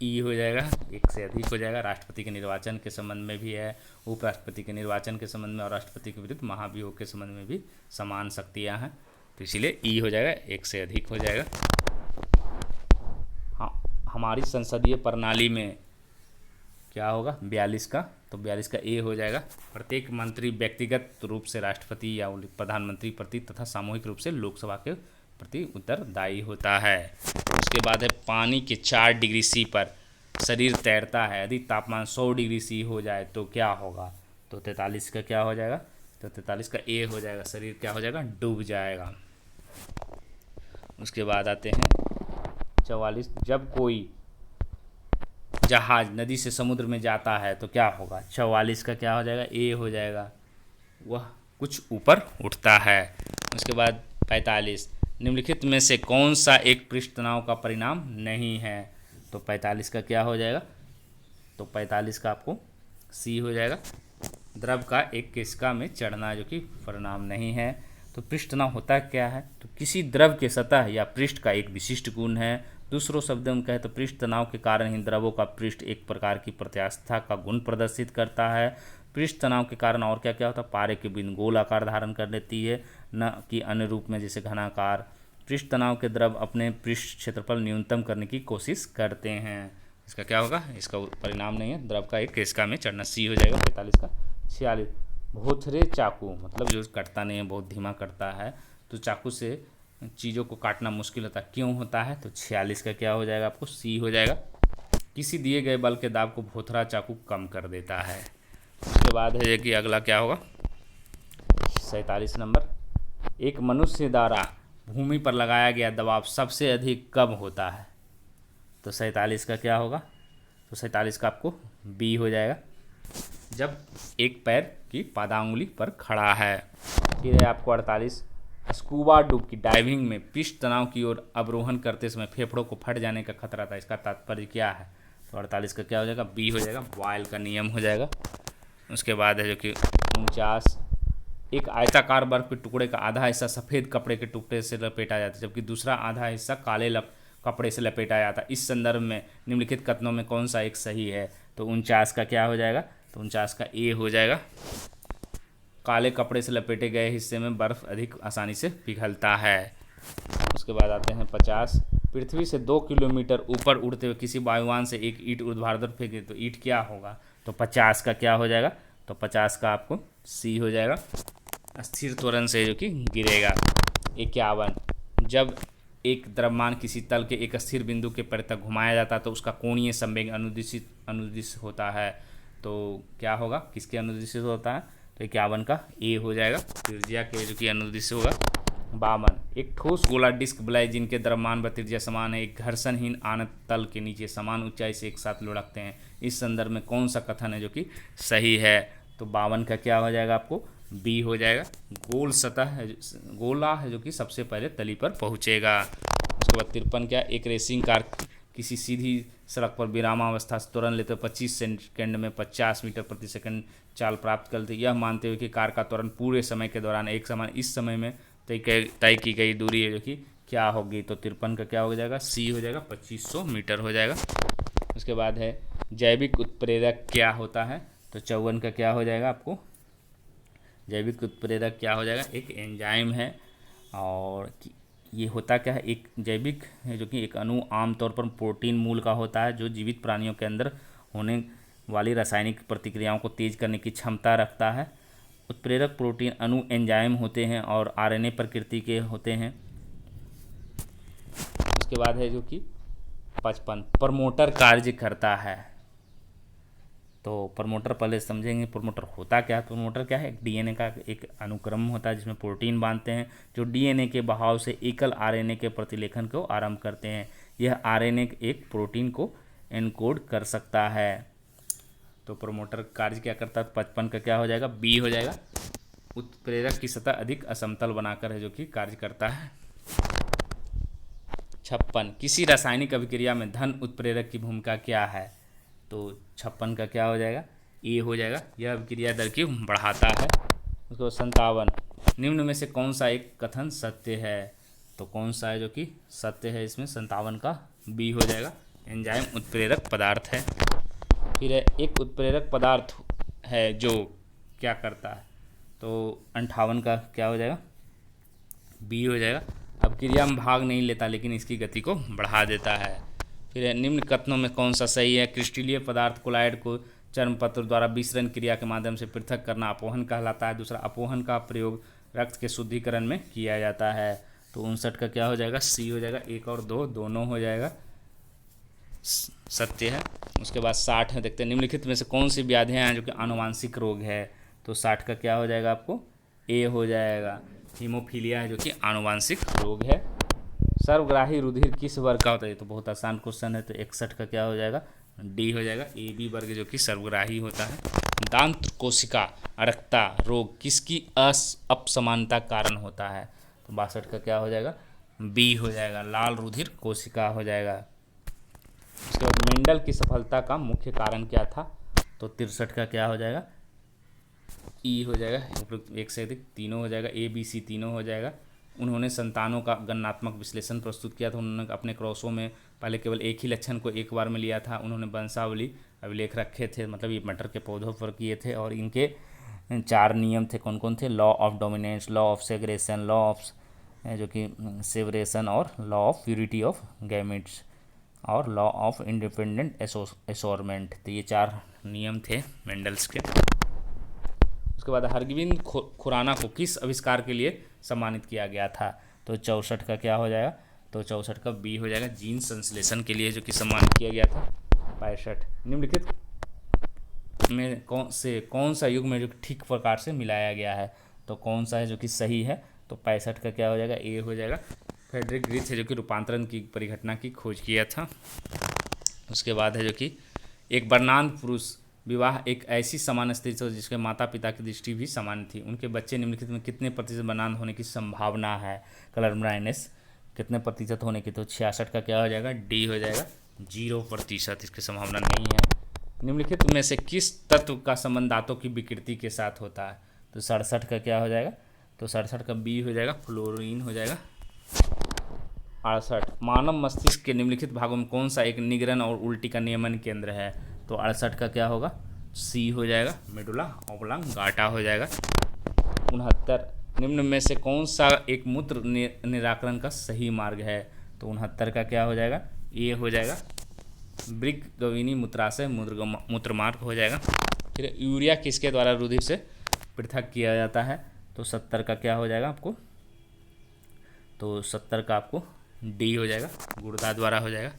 ई हो जाएगा। एक से अधिक हो जाएगा। राष्ट्रपति के निर्वाचन के संबंध में भी है, उपराष्ट्रपति के निर्वाचन के संबंध में और राष्ट्रपति के विरुद्ध महाभियोग के संबंध में भी समान शक्तियाँ हैं, तो इसीलिए ई हो जाएगा, एक से अधिक हो जाएगा। हाँ, हमारी संसदीय प्रणाली में क्या होगा? 42 का, तो 42 का ए हो जाएगा। प्रत्येक मंत्री व्यक्तिगत रूप से राष्ट्रपति या प्रधानमंत्री प्रति तथा सामूहिक रूप से लोकसभा के प्रति उत्तरदायी होता है। उसके बाद है, पानी के 4 डिग्री सी पर शरीर तैरता है, यदि तापमान 100 डिग्री सी हो जाए तो क्या होगा? तो 43 का क्या हो जाएगा? तो 43 का ए हो जाएगा, शरीर क्या हो जाएगा? डूब जाएगा। उसके बाद आते हैं 44, जब कोई जहाज नदी से समुद्र में जाता है तो क्या होगा? 44 का क्या हो जाएगा? ए हो जाएगा, वह कुछ ऊपर उठता है। उसके बाद 45, निम्नलिखित में से कौन सा एक पृष्ठ तनाव का परिणाम नहीं है? तो 45 का क्या हो जाएगा? तो 45 का आपको सी हो जाएगा, द्रव का एक केशिका में चढ़ना जो कि परिणाम नहीं है। तो पृष्ठ तनाव होता क्या है? तो किसी द्रव के सतह या पृष्ठ का एक विशिष्ट गुण है। दूसरों शब्दों में कहें तो पृष्ठ तनाव के कारण ही द्रवों का पृष्ठ एक प्रकार की प्रत्यास्था का गुण प्रदर्शित करता है। पृष्ठ तनाव के कारण और क्या क्या होता है? पारे के बिंदु गोल आकार धारण कर लेती है, न कि अन्य रूप में जैसे घनाकार। पृष्ठ तनाव के द्रव अपने पृष्ठ क्षेत्रफल न्यूनतम करने की कोशिश करते हैं। इसका क्या होगा? इसका परिणाम नहीं है, द्रव का एक केशिका में चढ़ना, सी हो जाएगा 45 का। 46, भोथरे चाकू, मतलब जो कटता नहीं है, बहुत धीमा कटता है, तो चाकू से चीज़ों को काटना मुश्किल होता है, क्यों होता है? तो 46 का क्या हो जाएगा? आपको सी हो जाएगा, किसी दिए गए बल के दाब को भोथरा चाकू कम कर देता है। उसके बाद है कि अगला क्या होगा? 47 नंबर, एक मनुष्य द्वारा भूमि पर लगाया गया दबाव सबसे अधिक कब होता है? तो 47 का क्या होगा? तो 47 का आपको बी हो जाएगा, जब एक पैर की पादांगुली पर खड़ा है। फिर है आपको 48, स्कूबा डुबकी डाइविंग में पृष्ठ तनाव की ओर अवरोहण करते समय फेफड़ों को फट जाने का खतरा था, इसका तात्पर्य क्या है? तो 48 का क्या हो जाएगा? बी हो जाएगा, बॉयल का नियम हो जाएगा। उसके बाद है जो कि 49, एक आयताकार बर्फ के टुकड़े का आधा हिस्सा सफ़ेद कपड़े के टुकड़े से लपेटा जाता है, जबकि दूसरा आधा हिस्सा काले कपड़े से लपेटा जाता है। इस संदर्भ में निम्नलिखित कथनों में कौन सा एक सही है? तो 49 का क्या हो जाएगा? तो 49 का ए हो जाएगा, काले कपड़े से लपेटे गए हिस्से में बर्फ़ अधिक आसानी से पिघलता है। उसके बाद आते हैं 50, पृथ्वी से 2 किलोमीटर ऊपर उड़ते हुए किसी वायुयान से एक ईंट ऊर्ध्वाधर फेंके तो ईंट क्या होगा? तो 50 का क्या हो जाएगा? तो 50 का आपको सी हो जाएगा, स्थिर त्वरण से जो कि गिरेगा। 51, जब एक द्रव्यमान किसी तल के एक स्थिर बिंदु के परे तक घुमाया जाता है तो उसका कोणीय संवेग अनुदिश होता है, तो क्या होगा? किसके अनुदिशित होता है? तो तो 51 का ए हो जाएगा। त्रिज्या के जो कि अनुदिश होगा 52। एक ठोस गोला डिस्क वलय जिनके द्रव्यमान व त्रिज्या समान है, एक घर्षणहीन आनत तल के नीचे समान ऊंचाई से एक साथ लुढ़कते हैं, इस संदर्भ में कौन सा कथन है जो कि सही है? तो 52 का क्या हो जाएगा आपको? बी हो जाएगा। गोल सतह है, गोला है जो कि सबसे पहले तली पर पहुंचेगा। उसके बाद 53 क्या? एक रेसिंग कार किसी सीधी सड़क पर विरामावस्था से त्वरण लेते 25 सेकंड में 50 मीटर प्रति सेकंड चाल प्राप्त करती, यह मानते हुए कि कार का त्वरण पूरे समय के दौरान एक समान इस समय में तय की गई दूरी है जो कि क्या होगी? तो 53 का क्या हो जाएगा? सी हो जाएगा, 2500 मीटर हो जाएगा। उसके बाद है जैविक उत्प्रेरक क्या होता है? तो 54 का क्या हो जाएगा आपको? जैविक उत्प्रेरक क्या हो जाएगा? एक एंजाइम है, और ये होता क्या है? एक जैविक है जो कि एक अणु आमतौर पर प्रोटीन मूल का होता है, जो जीवित प्राणियों के अंदर होने वाली रासायनिक प्रतिक्रियाओं को तेज करने की क्षमता रखता है। उत्प्रेरक प्रोटीन अणु एंजाइम होते हैं और आरएनए प्रकृति के होते हैं। उसके बाद है जो कि 55 प्रमोटर कार्य करता है। तो प्रमोटर पहले समझेंगे प्रमोटर होता क्या है। प्रमोटर क्या है? एक डीएनए का एक अनुक्रम होता है जिसमें प्रोटीन बांधते हैं, जो डीएनए के बहाव से एकल आरएनए के प्रतिलेखन को आरंभ करते हैं। यह आरएनए एक प्रोटीन को एनकोड कर सकता है। तो प्रमोटर कार्य क्या करता है? 55 का क्या हो जाएगा? बी हो जाएगा। उत्प्रेरक की सतह अधिक असमतल बनाकर है जो कि कार्य करता है। 56 किसी रासायनिक अभिक्रिया में धन उत्प्रेरक की भूमिका क्या है? तो 56 का क्या हो जाएगा? ए हो जाएगा। यह अभिक्रिया दर की बढ़ाता है। उसको 57 निम्न में से कौन सा एक कथन सत्य है? तो कौन सा है जो कि सत्य है इसमें? 57 का बी हो जाएगा। एंजाइम उत्प्रेरक पदार्थ है। फिर है एक उत्प्रेरक पदार्थ है जो क्या करता है? तो 58 का क्या हो जाएगा? बी हो जाएगा। अब क्रिया में भाग नहीं लेता लेकिन इसकी गति को बढ़ा देता है। फिर है निम्न कथनों में कौन सा सही है? क्रिस्टलीय पदार्थ कोलाइड को चर्मपत्र द्वारा विसरण क्रिया के माध्यम से पृथक करना अपोहन कहलाता है। दूसरा, अपोहन का प्रयोग रक्त के शुद्धिकरण में किया जाता है। तो 59 का क्या हो जाएगा? सी हो जाएगा। 1 और 2 दोनों हो जाएगा, सत्य है। उसके बाद 60 है, देखते हैं निम्नलिखित में से कौन सी व्याधियाँ हैं जो कि आनुवांशिक रोग है? तो 60 का क्या हो जाएगा आपको? ए हो जाएगा। हीमोफीलिया है जो कि आनुवांशिक रोग है। सर्वग्राही रुधिर किस वर्ग का होता है? तो बहुत आसान क्वेश्चन है। तो 61 का क्या हो जाएगा? डी हो जाएगा। ए बी वर्ग जो कि सर्वग्राही होता है। दांत कोशिका अरक्ता रोग किसकी अपसमानता कारण होता है? तो 62 का क्या हो जाएगा? बी हो जाएगा। लाल रुधिर कोशिका हो जाएगा। उसके बाद मेंडल की सफलता का मुख्य कारण क्या था? तो 63 का क्या हो जाएगा? ई हो जाएगा। उपयुक्त एक से अधिक तीनों हो जाएगा। ए बी सी तीनों हो जाएगा। उन्होंने संतानों का गणनात्मक विश्लेषण प्रस्तुत किया था। उन्होंने अपने क्रॉसों में पहले केवल एक ही लक्षण को एक बार में लिया था। उन्होंने वंशावली अभिलेख रखे थे, मतलब ये मटर के पौधों पर किए थे। और इनके 4 नियम थे। कौन कौन थे? Law of dominance, law of segregation, law of जो कि सेवरेशन, और law of purity of gametes, और लॉ ऑफ इंडिपेंडेंट एसोरमेंट। तो ये 4 नियम थे मेंडल्स के। उसके बाद हरगोविंद खुराना को किस आविष्कार के लिए सम्मानित किया गया था? तो 64 का क्या हो जाएगा? तो 64 का बी हो जाएगा। जीन संश्लेषण के लिए जो कि सम्मानित किया गया था। 65 निम्नलिखित में कौन सा युग में जो ठीक प्रकार से मिलाया गया है? तो कौन सा है जो कि सही है? तो 65 का क्या हो जाएगा? ए हो जाएगा। फ्रेडरिक रीथ है जो कि रूपांतरण की परिघटना की खोज किया था। उसके बाद है जो कि एक वर्णांध पुरुष विवाह एक ऐसी समान स्थिति जिसके माता पिता की दृष्टि भी समान थी। उनके बच्चे निम्नलिखित में कितने प्रतिशत वर्णांध होने की संभावना है? कलर ब्लाइंडनेस कितने प्रतिशत होने की? तो 66 का क्या हो जाएगा? डी हो जाएगा। 0% इसकी संभावना नहीं है। निम्नलिखित में से किस तत्व का संबंध दांतों की विकृति के साथ होता है? तो 67 का क्या हो जाएगा? तो 67 का बी हो जाएगा। फ्लोरीन हो जाएगा। 68 मानव मस्तिष्क के निम्नलिखित भागों में कौन सा एक निगरण और उल्टी का नियमन केंद्र है? तो 68 का क्या होगा? सी हो जाएगा। मेडुला ऑब्लांगाटा हो जाएगा। 69 निम्न में से कौन सा एक मूत्र निराकरण का सही मार्ग है? तो 69 का क्या हो जाएगा? ए हो जाएगा। ब्रिगविनी मूत्राशय मूत्रमार्ग हो जाएगा। फिर यूरिया किसके द्वारा रुधिर से पृथक किया जाता है? तो 70 का क्या हो जाएगा आपको? तो 70 का आपको डी हो जाएगा। गुर्दा द्वारा हो जाएगा।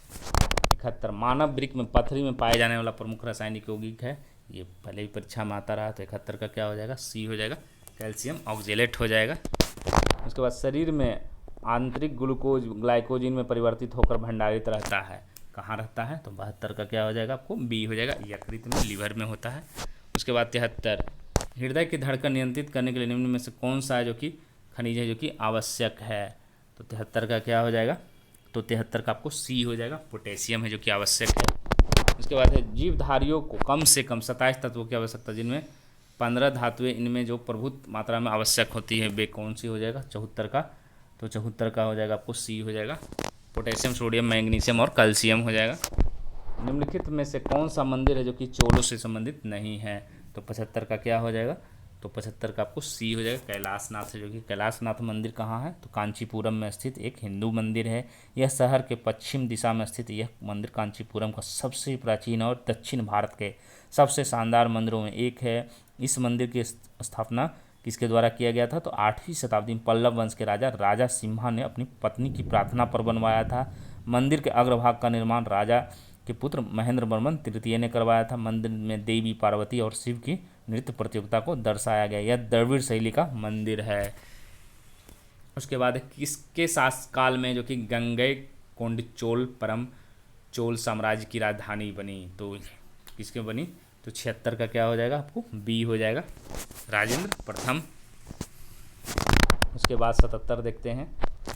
71 मानव वृक्क में पथरी में पाए जाने वाला प्रमुख रासायनिक यौगिक है? ये पहले ही परीक्षा में आता रहा। तो 71 का क्या हो जाएगा, सी हो जाएगा, कैल्शियम ऑक्जेलेट हो जाएगा। उसके बाद शरीर में आंतरिक ग्लूकोज ग्लाइकोजिन में परिवर्तित होकर भंडारित रहता है, कहाँ रहता है, तो 72 का क्या हो जाएगा आपको, बी हो जाएगा, यकृत में, लीवर में होता है। उसके बाद 73, हृदय की धड़कन नियंत्रित करने के लिए निम्न में से कौन सा है जो कि खनिज है जो कि आवश्यक है, तो 73 का क्या हो जाएगा, तो 73 का आपको सी हो जाएगा, पोटेशियम है जो कि आवश्यक है। उसके बाद है जीवधारियों को कम से कम 27 तत्वों की आवश्यकता, जिनमें 15 धातुएं इनमें जो प्रभुत मात्रा में आवश्यक होती है, वे कौन सी हो जाएगा, 74 का, तो 74 का हो जाएगा आपको सी हो जाएगा, पोटेशियम, सोडियम, मैग्नीशियम और कैल्शियम हो जाएगा। निम्नलिखित में से कौन सा मंदिर है जो कि चोलों से संबंधित नहीं है, तो 75 का क्या हो जाएगा, तो 75 का आपको सी हो जाएगा, कैलाशनाथ है जो कि कैलाशनाथ मंदिर कहाँ है, तो कांचीपुरम में स्थित एक हिंदू मंदिर है। यह शहर के पश्चिम दिशा में स्थित यह मंदिर कांचीपुरम का सबसे प्राचीन और दक्षिण भारत के सबसे शानदार मंदिरों में एक है। इस मंदिर की स्थापना किसके द्वारा किया गया था, तो 8वीं शताब्दी में पल्लव वंश के राजा सिम्हा ने अपनी पत्नी की प्रार्थना पर बनवाया था। मंदिर के अग्रभाग का निर्माण राजा के पुत्र महेंद्र वर्मन तृतीय ने करवाया था। मंदिर में देवी पार्वती और शिव की नृत्य प्रतियोगिता को दर्शाया गया। यह द्रविड़ शैली का मंदिर है। उसके बाद किसके शासनकाल में जो कि गंगैकोंड चोल परम चोल साम्राज्य की राजधानी बनी, तो किसके बनी, तो 76 का क्या हो जाएगा आपको, बी हो जाएगा, राजेंद्र प्रथम। उसके बाद 77 देखते हैं,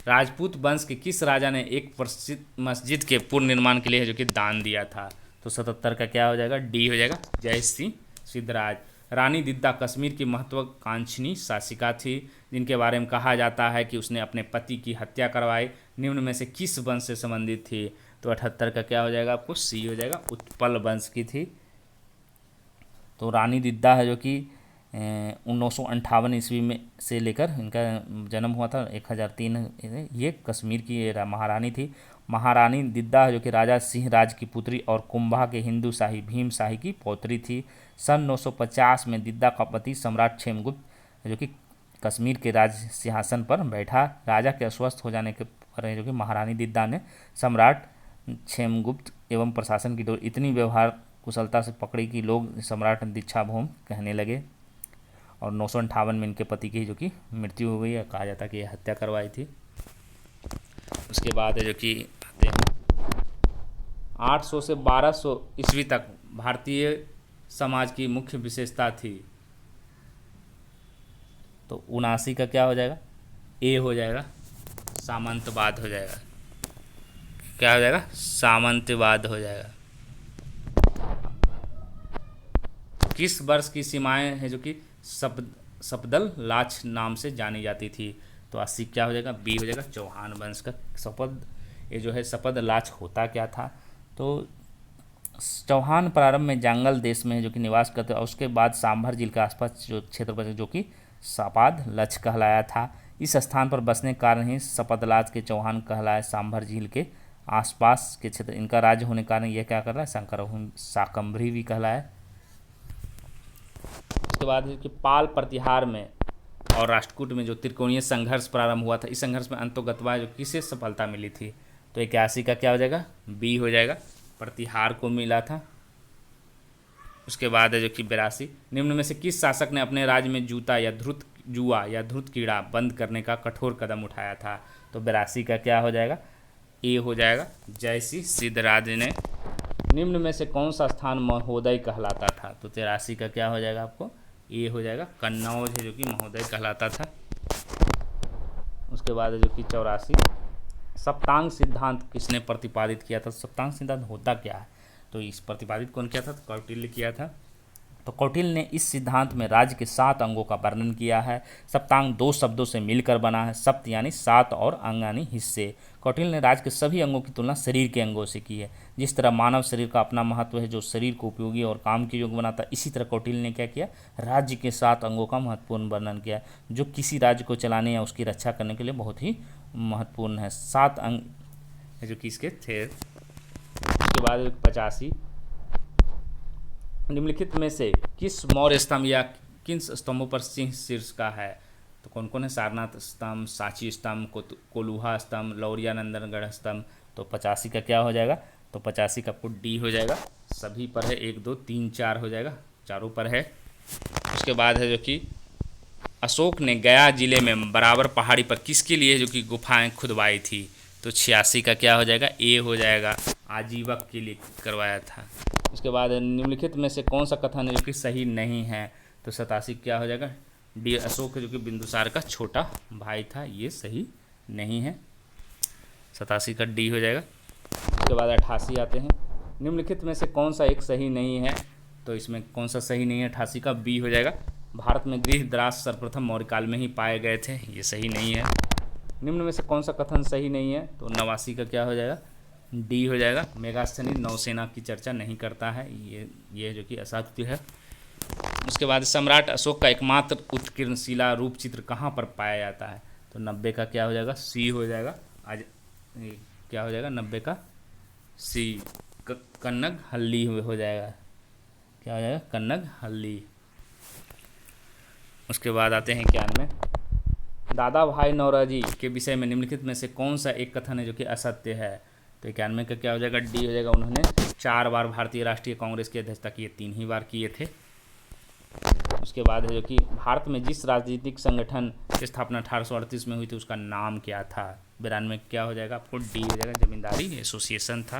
राजपूत वंश के किस राजा ने एक प्रसिद्ध मस्जिद के पुनर्निर्माण के लिए जो कि दान दिया था, तो 77 का क्या हो जाएगा, डी हो जाएगा, जय सिंह सिद्धराज। रानी दिद्दा कश्मीर की महत्वाकांक्षी शासिका थी, जिनके बारे में कहा जाता है कि उसने अपने पति की हत्या करवाई। निम्न में से किस वंश से संबंधित थी, तो 78 का क्या हो जाएगा आपको, सी हो जाएगा, उत्पल वंश की थी। तो रानी दिद्दा है जो कि 1958 ईस्वी में से लेकर इनका जन्म हुआ था 1003, ये कश्मीर की महारानी थी। महारानी दिद्दा जो कि राजा सिंह राज की पुत्री और कुंभा के हिंदू शाही भीम शाही की पौत्री थी। सन 950 में दिद्दा का पति सम्राट क्षेमगुप्त जो कि कश्मीर के राज सिंहासन पर बैठा। राजा के अस्वस्थ हो जाने के पर जो कि महारानी दिद्दा ने सम्राट क्षेमगुप्त एवं प्रशासन की डोर इतनी व्यवहार कुशलता से पकड़ी कि लोग सम्राट दीक्षाभूम कहने लगे। और 958 में इनके पति की जो कि मृत्यु हो गई है, कहा जाता है कि यह हत्या करवाई थी। उसके बाद है जो कि आते हैं 800 से 1200 ईस्वी तक भारतीय समाज की मुख्य विशेषता थी, तो 79 का क्या हो जाएगा, ए हो जाएगा, सामंतवाद हो जाएगा, क्या हो जाएगा, सामंतवाद हो जाएगा। किस वर्ष की सीमाएं है जो कि सपदल लाच नाम से जानी जाती थी, तो 80 क्या हो जाएगा, बी हो जाएगा, चौहान वंश का सपद, ये जो है सपद लाच होता क्या था, तो चौहान प्रारंभ में जांगल देश में जो कि निवास करते और उसके बाद सांभर झील के आसपास जो क्षेत्र पर जो कि सपाद लच कहलाया था। इस स्थान पर बसने के कारण ही सपदलाच के चौहान कहलाए। सांभर झील के आसपास के क्षेत्र इनका राज्य होने के कारण यह क्या कर रहा है, शाकंभरी भी कहलाए। उसके बाद कि पाल प्रतिहार में और राष्ट्रकूट में जो त्रिकोणीय संघर्ष प्रारंभ हुआ था, इस संघर्ष में अंतोगतवा जो किसे सफलता मिली थी, तो 81 का क्या हो जाएगा, बी हो जाएगा, प्रतिहार को मिला था। उसके बाद है जो कि 82, निम्न में से किस शासक ने अपने राज्य में जुआ या धुत कीड़ा बंद करने का कठोर कदम उठाया था, तो 82 का क्या हो जाएगा, ए हो जाएगा, जय सिंह सिद्धराज ने। निम्न में से कौन सा स्थान महोदय कहलाता था, तो 83 का क्या हो जाएगा आपको, ए हो जाएगा, कन्नौज है जो कि महोदय कहलाता था। उसके बाद है जो कि 84, सप्तांग सिद्धांत किसने प्रतिपादित किया था, सप्तांग सिद्धांत होता क्या है, तो इस प्रतिपादित कौन किया था, तो कौटिल्य किया था। तो कौटिल्य ने इस सिद्धांत में राज्य के 7 अंगों का वर्णन किया है। सप्तांग 2 शब्दों से मिलकर बना है, सप्त यानी 7 और अंग यानी हिस्से। कौटिल्य ने राज्य के सभी अंगों की तुलना शरीर के अंगों से की है। जिस तरह मानव शरीर का अपना महत्व है जो शरीर को उपयोगी और काम के योग्य बनाता है, इसी तरह कौटिल्य ने क्या किया, राज्य के 7 अंगों का महत्वपूर्ण वर्णन किया जो किसी राज्य को चलाने या उसकी रक्षा करने के लिए बहुत ही महत्वपूर्ण है। 7 अंग जो कि इसके थे। उसके बाद 85, निम्नलिखित में से किस मौर्य स्तंभ या किन स्तंभों पर सिंह शीर्ष का है, तो कौन कौन है, सारनाथ स्तंभ, सांची स्तंभ, कोलुहा स्तंभ, लौरिया नंदनगढ़ स्तंभ, तो 85 का क्या हो जाएगा, तो 85 का आपको डी हो जाएगा, सभी पर है, 1 2 3 4 हो जाएगा, चारों पर है। उसके बाद है जो कि अशोक ने गया जिले में बराबर पहाड़ी पर किसके लिए जो कि गुफाएं खुदवाई थी? तो 86 का क्या हो जाएगा? ए हो जाएगा, आजीवक के लिए करवाया था। उसके बाद निम्नलिखित में से कौन सा कथन है जो कि सही नहीं है? तो 87 क्या हो जाएगा? डी, अशोक जो कि बिंदुसार का छोटा भाई था, ये सही नहीं है। 87 का डी हो जाएगा। उसके बाद 88 आते हैं, निम्नलिखित में से कौन सा एक सही नहीं है? तो इसमें कौन सा सही नहीं है? 88 का बी हो जाएगा, भारत में गृहदास सर्वप्रथम मौर्य काल में ही पाए गए थे, ये सही नहीं है। निम्न में से कौन सा कथन सही नहीं है? तो 89 का क्या हो जाएगा? डी हो जाएगा, मेगास्थनी नौसेना की चर्चा नहीं करता है, ये जो कि असत्य है। उसके बाद सम्राट अशोक का एकमात्र उत्कीर्णशिला रूप चित्र कहाँ पर पाया जाता है? तो 90 का क्या हो जाएगा? सी हो जाएगा। आज क्या हो जाएगा? 90 का सी, कन्नग हल्ली हो जाएगा। क्या हो जाएगा? कन्नग हल्ली। उसके बाद आते हैं 91, दादा भाई नौरोजी के विषय में निम्नलिखित में से कौन सा एक कथन है जो कि असत्य है? तो 91 का क्या हो जाएगा? डी हो जाएगा, उन्होंने 4 बार भारतीय राष्ट्रीय कांग्रेस की अध्यक्षता की, 3 ही बार किए थे। उसके बाद है जो कि भारत में जिस राजनीतिक संगठन की स्थापना 1838 में हुई थी उसका नाम क्या था? 92 क्या हो जाएगा आपको? डी हो जाएगा, जमींदारी एसोसिएशन था।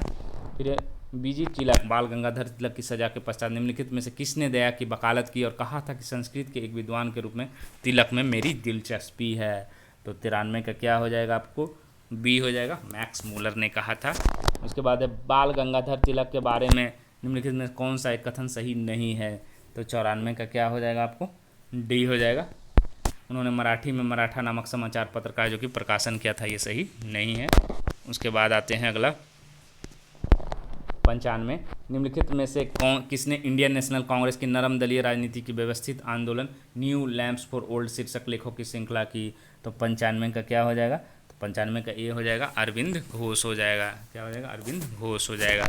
फिर बीजी तिलक, बाल गंगाधर तिलक की सजा के पश्चात निम्नलिखित में से किसने दया की वकालत की और कहा था कि संस्कृत के एक विद्वान के रूप में तिलक में मेरी दिलचस्पी है? तो 93 का क्या हो जाएगा आपको? बी हो जाएगा, मैक्स मूलर ने कहा था। उसके बाद है बाल गंगाधर तिलक के बारे में निम्नलिखित में कौन सा एक कथन सही नहीं है? तो 94 का क्या हो जाएगा आपको? डी हो जाएगा, उन्होंने मराठी में मराठा नामक समाचार पत्र का जो कि प्रकाशन किया था, ये सही नहीं है। उसके बाद आते हैं अगला 95, निम्नलिखित में से किसने इंडियन नेशनल कांग्रेस की नरम दलीय राजनीति की व्यवस्थित आंदोलन न्यू लैम्प्स फॉर ओल्ड शीर्षक लेखों की श्रृंखला की? तो 95 का क्या हो जाएगा? तो 95 का ए हो जाएगा, अरविंद घोष हो जाएगा। क्या हो जाएगा? अरविंद घोष हो जाएगा।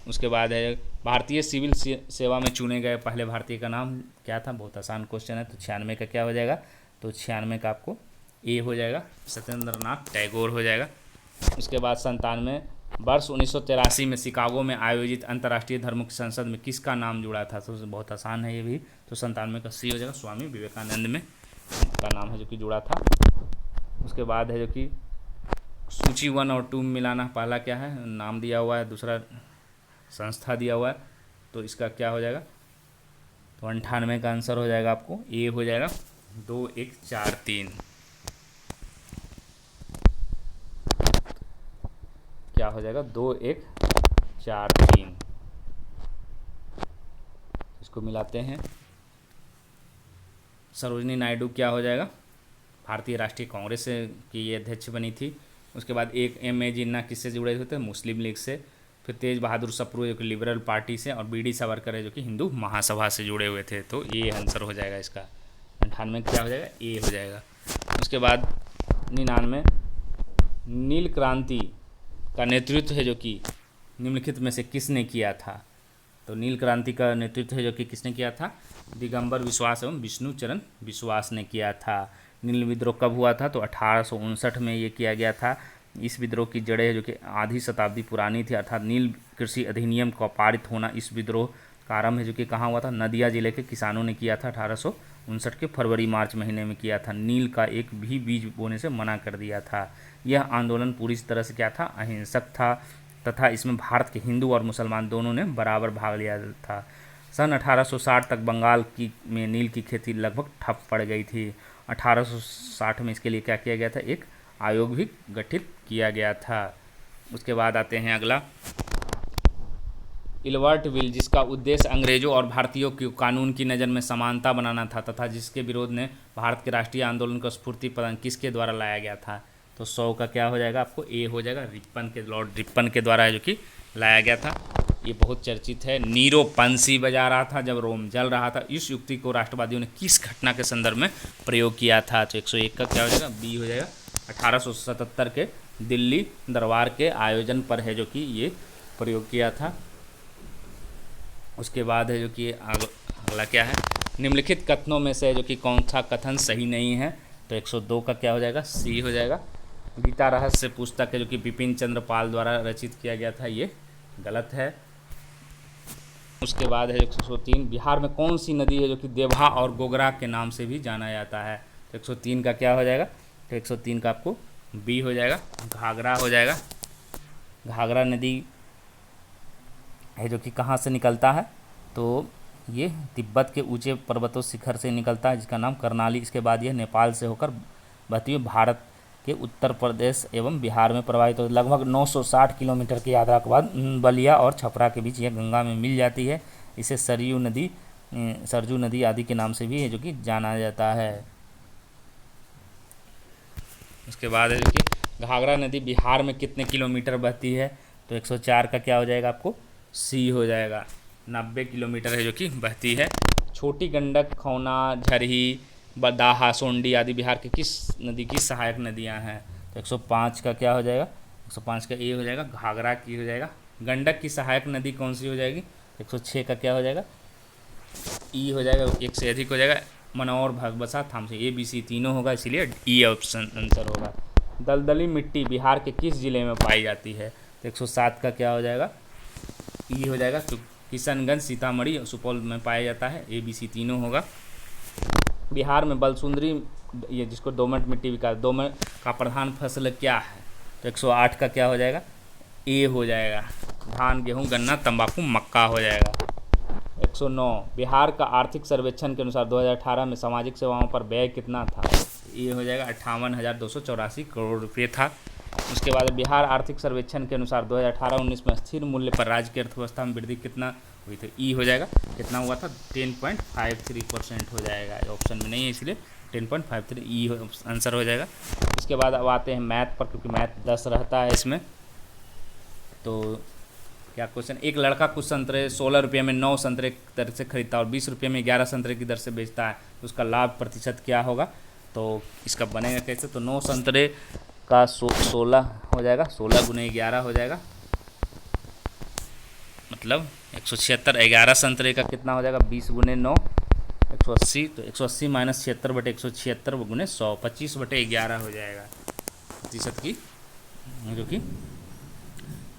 उसके बाद है भारतीय सिविल सेवा में चुने गए पहले भारतीय का नाम क्या था? बहुत आसान क्वेश्चन है। तो 96 का क्या हो जाएगा? तो 96 का आपको ए हो जाएगा, सत्येंद्र नाथ टैगोर हो जाएगा। उसके बाद 97, वर्ष 1983 में शिकागो में आयोजित अंतर्राष्ट्रीय धर्ममुक्त संसद में किसका नाम जुड़ा था? तो बहुत आसान है ये भी। तो 97 का सी हो जाएगा, स्वामी विवेकानंद में का नाम है जो कि जुड़ा था। उसके बाद है जो कि सूची 1 और 2 मिलाना, पहला क्या है? नाम दिया हुआ है, दूसरा संस्था दिया हुआ है, तो इसका क्या हो जाएगा? तो 98 का आंसर हो जाएगा आपको ए हो जाएगा, 2 1 4 3। क्या हो जाएगा? 2 1 4 3। इसको मिलाते हैं। सरोजिनी नायडू क्या हो जाएगा? भारतीय राष्ट्रीय कांग्रेस की ये अध्यक्ष बनी थी। उसके बाद एक M.A. जिन्ना किससे जुड़े हुए थे? मुस्लिम लीग से। फिर तेज बहादुर सप्रू जो कि लिबरल पार्टी से, और B.D. सावरकर है जो कि हिंदू महासभा से जुड़े हुए थे। तो ये आंसर हो जाएगा इसका। 98 क्या हो जाएगा? ए हो जाएगा। उसके बाद 99, नील क्रांति का नेतृत्व है जो कि निम्नलिखित में से किसने किया था? तो नील क्रांति का नेतृत्व है जो कि किसने किया था? दिगंबर विश्वास एवं विष्णु चरण विश्वास ने किया था। नील विद्रोह कब हुआ था? तो 1859 में ये किया गया था। इस विद्रोह की जड़ें है जो कि आधी शताब्दी पुरानी थी, अर्थात नील कृषि अधिनियम का पारित होना इस विद्रोह का आरंभ है जो कि कहाँ हुआ था? नदिया जिले के किसानों ने किया था। 1859 के फरवरी मार्च महीने में किया था। नील का एक भी बीज बोने से मना कर दिया था। यह आंदोलन पूरी तरह से क्या था? अहिंसक था, तथा इसमें भारत के हिंदू और मुसलमान दोनों ने बराबर भाग लिया था। सन 1860 तक बंगाल में नील की खेती लगभग ठप पड़ गई थी। 1860 में इसके लिए क्या किया गया था? एक आयोग भी गठित किया गया था। उसके बाद आते हैं अगला, इल्बर्ट बिल, जिसका उद्देश्य अंग्रेजों और भारतीयों की कानून की नज़र में समानता बनाना था तथा जिसके विरोध ने भारत के राष्ट्रीय आंदोलन को स्फूर्ति प्रदान किसके द्वारा लाया गया था? तो 100 का क्या हो जाएगा आपको? ए हो जाएगा, रिपन के, लॉर्ड रिपन के द्वारा है जो कि लाया गया था। ये बहुत चर्चित है। नीरो बंसी बजा रहा था जब रोम जल रहा था। इस युक्ति को राष्ट्रवादियों ने किस घटना के संदर्भ में प्रयोग किया था? तो 101 का क्या हो जाएगा? बी हो जाएगा, 1877 के दिल्ली दरबार के आयोजन पर है जो कि ये प्रयोग किया था। उसके बाद है जो कि अगला क्या है? निम्नलिखित कथनों में से जो कि कौन सा कथन सही नहीं है? तो 102 का क्या हो जाएगा? सी हो जाएगा। गीता रहस्य पुस्तक है जो कि बिपिन चंद्र पाल द्वारा रचित किया गया था, ये गलत है। उसके बाद है 103, बिहार में कौन सी नदी है जो कि देवहा और गोगरा के नाम से भी जाना जाता है? तो 103 का क्या हो जाएगा? तो 103 का आपको बी हो जाएगा, घाघरा हो जाएगा। घाघरा नदी है जो कि कहाँ से निकलता है? तो ये तिब्बत के ऊंचे पर्वतों शिखर से निकलता है जिसका नाम करनाली। इसके बाद यह नेपाल से होकर बहती हुई भारत के उत्तर प्रदेश एवं बिहार में प्रवाहित हो लगभग 960 किलोमीटर की यात्रा के बाद बलिया और छपरा के बीच यह गंगा में मिल जाती है। इसे सरजू नदी आदि के नाम से भी है जो कि जाना जाता है। उसके बाद है जो कि घाघरा नदी बिहार में कितने किलोमीटर बहती है? तो 104 का क्या हो जाएगा? आपको सी हो जाएगा, 90 किलोमीटर है जो कि बहती है। छोटी गंडक, खौना, झरही, बदाहा, सोंडी आदि बिहार के किस नदी की सहायक नदियां हैं? तो 105 का क्या हो जाएगा? 105 का ए हो जाएगा, घाघरा की हो जाएगा। गंडक की सहायक नदी कौन सी हो जाएगी? 106 का क्या हो जाएगा? ई हो जाएगा, एक से अधिक हो जाएगा। मनौर, भगबसा, थामसी, ए बी सी तीनों होगा, इसीलिए ई ऑप्शन आंसर होगा। दलदली मिट्टी बिहार के किस जिले में पाई जाती है? तो 107 का क्या हो जाएगा? ई हो जाएगा। तो किशनगंज, सीतामढ़ी, सुपौल में पाया जाता है, ए बी सी तीनों होगा। बिहार में बलसुंदरी, ये जिसको दोमट मिट्टी भी कहा, दोमट का प्रधान फसल क्या है? तो 108 का क्या हो जाएगा? ए हो जाएगा, धान, गेहूँ, गन्ना, तंबाकू, मक्का हो जाएगा। 109, बिहार का आर्थिक सर्वेक्षण के अनुसार 2018 में सामाजिक सेवाओं पर व्यय कितना था? ये हो जाएगा 58,284 करोड़ रुपये था। उसके बाद बिहार आर्थिक सर्वेक्षण के अनुसार 2018-19 में स्थिर मूल्य पर राज्य की अर्थव्यवस्था में वृद्धि कितना हुई थी? ई हो जाएगा, कितना हुआ था? 10.53% हो जाएगा। ऑप्शन में नहीं है इसलिए 10.53 ई आंसर हो जाएगा। इसके बाद अब आते हैं मैथ पर, क्योंकि मैथ 10 रहता है इसमें। तो क्या क्वेश्चन, एक लड़का कुछ संतरे 16 रुपये में 9 संतरे की दर से खरीदता है और 20 रुपये में 11 संतरे की दर से बेचता है, तो उसका लाभ प्रतिशत क्या होगा? तो इसका बनेगा कैसे? तो 9 संतरे का 16 हो जाएगा, 16 गुने 11 हो जाएगा, मतलब 176। 11 संतरे का कितना हो जाएगा? 20 गुने 9, 180। तो 180 माइनस 76 बटे 176 गुने 100, 25 बटे 11 हो जाएगा प्रतिशत की, जो कि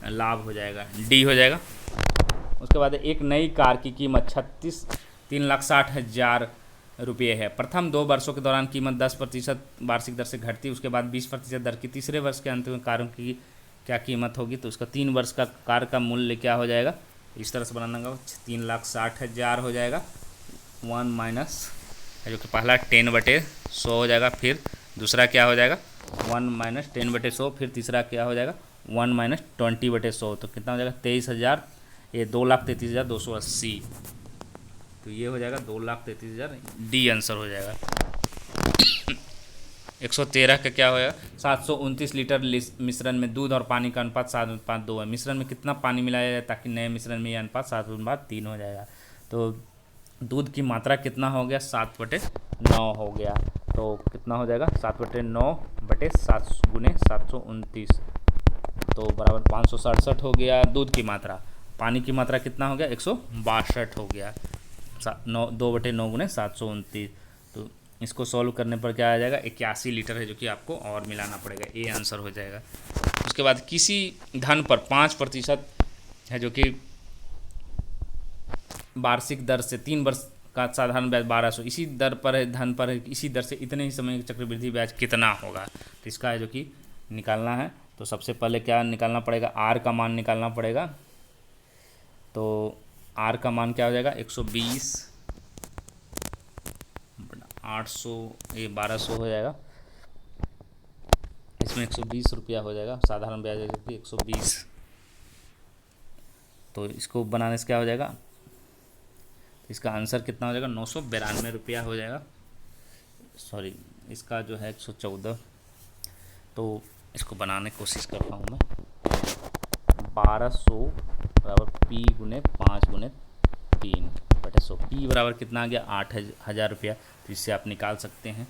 लाभ हो जाएगा, डी हो जाएगा। उसके बाद एक नई कार की कीमत 3,60,000 रुपये है। प्रथम 2 वर्षों के दौरान कीमत 10% वार्षिक दर से घटती, उसके बाद 20% दर की तीसरे वर्ष के अंत में कारों की क्या कीमत होगी? तो उसका 3 वर्ष का कार का मूल्य क्या हो जाएगा? इस तरह से बनाना होगा, 3,60,000 हो जाएगा, 1 माइनस जो कि पहला 10/100 हो जाएगा, फिर दूसरा क्या हो जाएगा? 1 माइनस 10/100, फिर तीसरा क्या हो जाएगा? 1 माइनस 20/100। तो कितना हो जाएगा? 23,000, ये 2,33,280। तो ये हो जाएगा 2,33,000, डी आंसर हो जाएगा। 113 का क्या होगा? 729 लीटर मिश्रण में दूध और पानी का अनुपात 7:2 है। मिश्रण में कितना पानी मिलाया जाए ताकि नए मिश्रण में यह अनुपात 7:3 हो जाएगा? तो दूध की मात्रा कितना हो गया? 7/9 हो गया। तो कितना हो जाएगा? 7/9/7 गुने 729, तो बराबर 567 हो गया दूध की मात्रा। पानी की मात्रा कितना हो गया? 162 हो गया, 2/9 गुने 729। तो इसको सॉल्व करने पर क्या आ जाएगा? 81 लीटर है जो कि आपको और मिलाना पड़ेगा, ये आंसर हो जाएगा। उसके बाद किसी धन पर 5% है जो कि वार्षिक दर से 3 वर्ष का साधारण ब्याज 1200, इसी दर पर है, धन पर है, इसी दर से इतने ही समय चक्रवृद्धि ब्याज कितना होगा? तो इसका है जो कि निकालना है। तो सबसे पहले क्या निकालना पड़ेगा? आर का मान निकालना पड़ेगा। तो आर का मान क्या हो जाएगा? 120, 800, ये 1200 हो जाएगा। इसमें 120 रुपया हो जाएगा, साधारण ब्याज 120। तो इसको बनाने से क्या हो जाएगा? इसका आंसर कितना हो जाएगा? 992 रुपया हो जाएगा। सॉरी, इसका जो है 114। तो इसको बनाने की कोशिश करता हूँ मैं। 1200 बराबर पी गुने 5 गुने 3/100। पी बराबर कितना आ गया? 8,000 रुपया। तो इससे आप निकाल सकते हैं।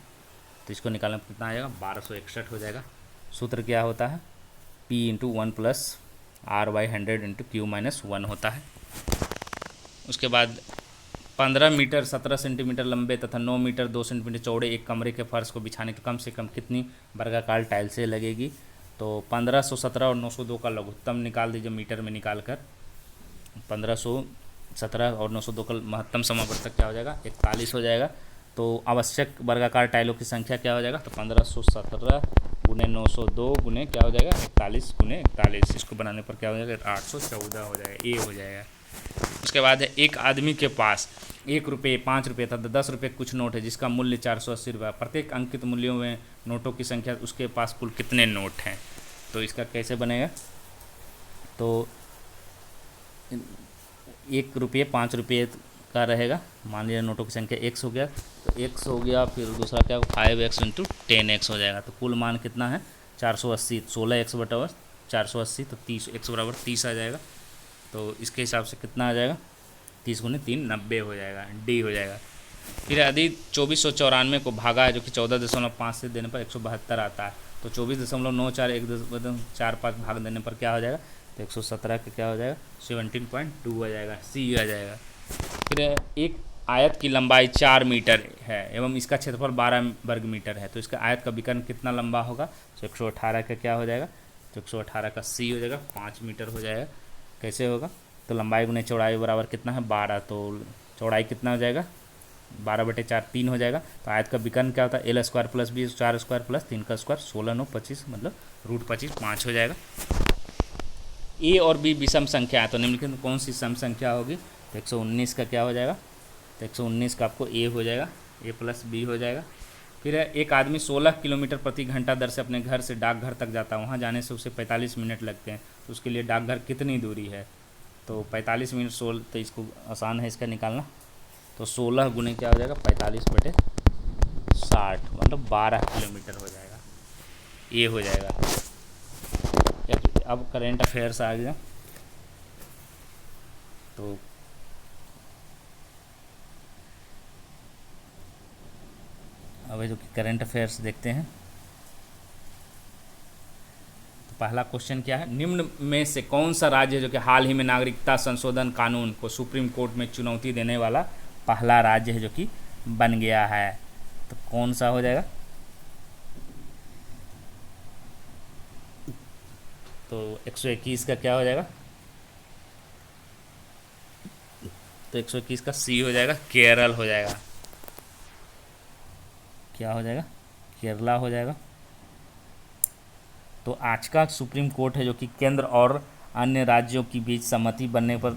तो इसको निकालने में कितना आ जाएगा? 1261 हो जाएगा। सूत्र क्या होता है? P into 1 plus R/100 into Q-1 होता है। उसके बाद 15 मीटर 17 सेंटीमीटर लंबे तथा 9 मीटर 2 सेंटीमीटर चौड़े एक कमरे के फर्श को बिछाने के कम से कम कितनी वर्गाकार टाइल्सें लगेगी? तो 1500, 17 और 902 का लघुत्तम निकाल दीजिए मीटर में निकाल कर। 1500 17 और 902 का महत्तम समावर्तक क्या हो जाएगा, 41 हो जाएगा। तो आवश्यक वर्गाकार टाइलों की संख्या क्या हो जाएगा, तो 1517 गुने 902 गुने क्या हो जाएगा, 41 गुने 41। इसको बनाने पर क्या हो जाएगा, 814 हो जाएगा, ए हो जाएगा। उसके बाद है एक आदमी के पास 1 रुपये, 5 रुपये तथा 10 रुपये कुछ नोट है जिसका मूल्य 480 रुपये। प्रत्येक अंकित मूल्यों में नोटों की संख्या, उसके पास कुल कितने नोट हैं। तो इसका कैसे बनेगा, तो 1 रुपये 5 रुपये का रहेगा, मान लिया नोटों की संख्या x हो गया, तो x हो गया, फिर दूसरा क्या 5x इंटू 10x हो जाएगा। तो कुल मान कितना है 480, 16x बटा 480, तो 30 x बराबर 30 आ जाएगा। तो इसके हिसाब से कितना आ जाएगा, 30 गुने 3 90 हो जाएगा, डी हो जाएगा। फिर यदि 2494 को भागा है जो कि 14.5 से देने पर 172 आता है, तो 24.94 1.45 भाग देने पर क्या हो जाएगा, तो 117 का क्या हो जाएगा, 17.2 हो जाएगा, सी आ जाएगा। फिर एक आयत की लंबाई 4 मीटर है एवं इसका क्षेत्रफल 12 वर्ग मीटर है, तो इसका आयत का विकर्ण कितना लंबा होगा, तो 118 का क्या हो जाएगा, तो 118 का सी हो जाएगा, 5 मीटर हो जाएगा। कैसे होगा, तो लंबाई गुने चौड़ाई बराबर कितना है 12, तो चौड़ाई कितना हो जाएगा 12/4 3 हो जाएगा। तो आयत का विकर्ण क्या होता है, l square plus b 4 square plus 3 का स्क्वायर 16 9 25 मतलब √25 5 हो जाएगा। ए और बी विषम संख्या है, तो निम्नलिखित में कौन सी सम संख्या होगी, तो 119 का क्या हो जाएगा, तो 119 का आपको ए हो जाएगा, ए प्लस बी हो जाएगा। फिर है एक आदमी 16 किलोमीटर प्रति घंटा दर से अपने घर से डाकघर तक जाता है, वहाँ जाने से उसे 45 मिनट लगते हैं, तो उसके लिए डाकघर कितनी दूरी है, तो 45 मिनट 16, तो इसको आसान है इसका निकालना, तो 16 गुने क्या हो जाएगा 45/60 मतलब 12 किलोमीटर हो जाएगा, ये हो जाएगा। अब करेंट अफेयर्स आ गया, तो अब जो कि करंट अफेयर्स देखते हैं। तो पहला क्वेश्चन क्या है, निम्न में से कौन सा राज्य है जो कि हाल ही में नागरिकता संशोधन कानून को सुप्रीम कोर्ट में चुनौती देने वाला पहला राज्य है जो कि बन गया है, तो कौन सा हो जाएगा, तो 121 का क्या हो जाएगा, तो 121 का सी हो जाएगा, केरल हो जाएगा, क्या हो जाएगा, केरला हो जाएगा। तो आज का सुप्रीम कोर्ट है जो कि केंद्र और अन्य राज्यों के बीच सहमति बनने पर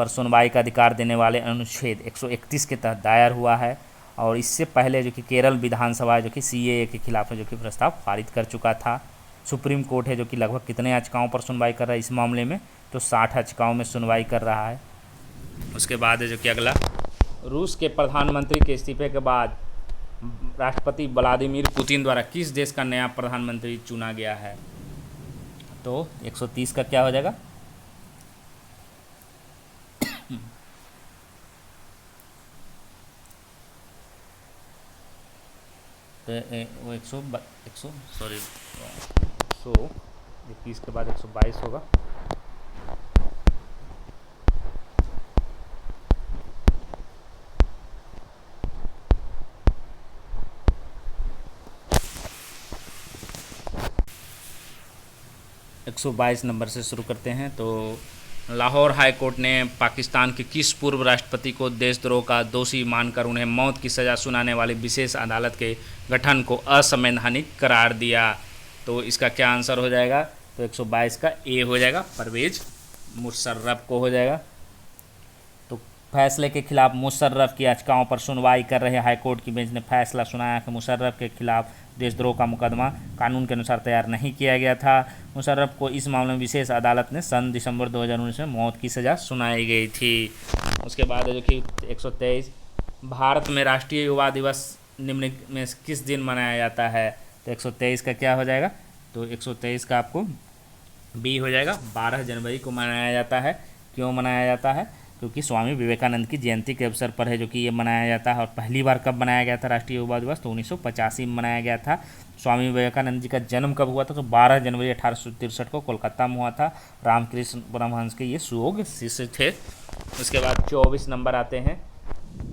सुनवाई का अधिकार देने वाले अनुच्छेद 131 के तहत दायर हुआ है, और इससे पहले जो कि केरल विधानसभा जो कि सीएए के खिलाफ जो कि प्रस्ताव पारित कर चुका था। सुप्रीम कोर्ट है जो कि लगभग कितने याचिकाओं पर सुनवाई कर रहा है इस मामले में, तो 60 याचिकाओं में सुनवाई कर रहा है। उसके बाद है जो कि अगला, रूस के प्रधानमंत्री के इस्तीफे के बाद राष्ट्रपति व्लादिमीर पुतिन द्वारा किस देश का नया प्रधानमंत्री चुना गया है, तो 130 का क्या हो जाएगा, तो वो 121 के बाद 122 होगा। एक 122 नंबर से शुरू करते हैं। तो लाहौर हाई कोर्ट ने पाकिस्तान के किस पूर्व राष्ट्रपति को देशद्रोह का दोषी मानकर उन्हें मौत की सज़ा सुनाने वाली विशेष अदालत के गठन को असंवैधानिक करार दिया, तो इसका क्या आंसर हो जाएगा, तो 122 का ए हो जाएगा, परवेज मुशर्रफ को हो जाएगा। तो फैसले के खिलाफ मुशर्रफ की याचिकाओं पर सुनवाई कर रहे हाईकोर्ट की बेंच ने फैसला सुनाया कि मुशर्रफ के खिलाफ देशद्रोह का मुकदमा कानून के अनुसार तैयार नहीं किया गया था। मुशर्रफ को इस मामले में विशेष अदालत ने सन दिसंबर 2019 में मौत की सज़ा सुनाई गई थी। उसके बाद जो कि 123, भारत में राष्ट्रीय युवा दिवस निम्न में किस दिन मनाया जाता है, तो 123 का क्या हो जाएगा, तो 123 का आपको बी हो जाएगा, 12 जनवरी को मनाया जाता है। क्यों मनाया जाता है, क्योंकि स्वामी विवेकानंद की जयंती के अवसर पर है जो कि ये मनाया जाता है। और पहली बार कब मनाया गया था राष्ट्रीय युवा दिवस, तो 1985 में मनाया गया था। स्वामी विवेकानंद जी का जन्म कब हुआ था, तो 12 जनवरी 1863 को कोलकाता में हुआ था। रामकृष्ण परमहंस के ये सुयोग शिष्य थे। उसके बाद 24 नंबर आते हैं,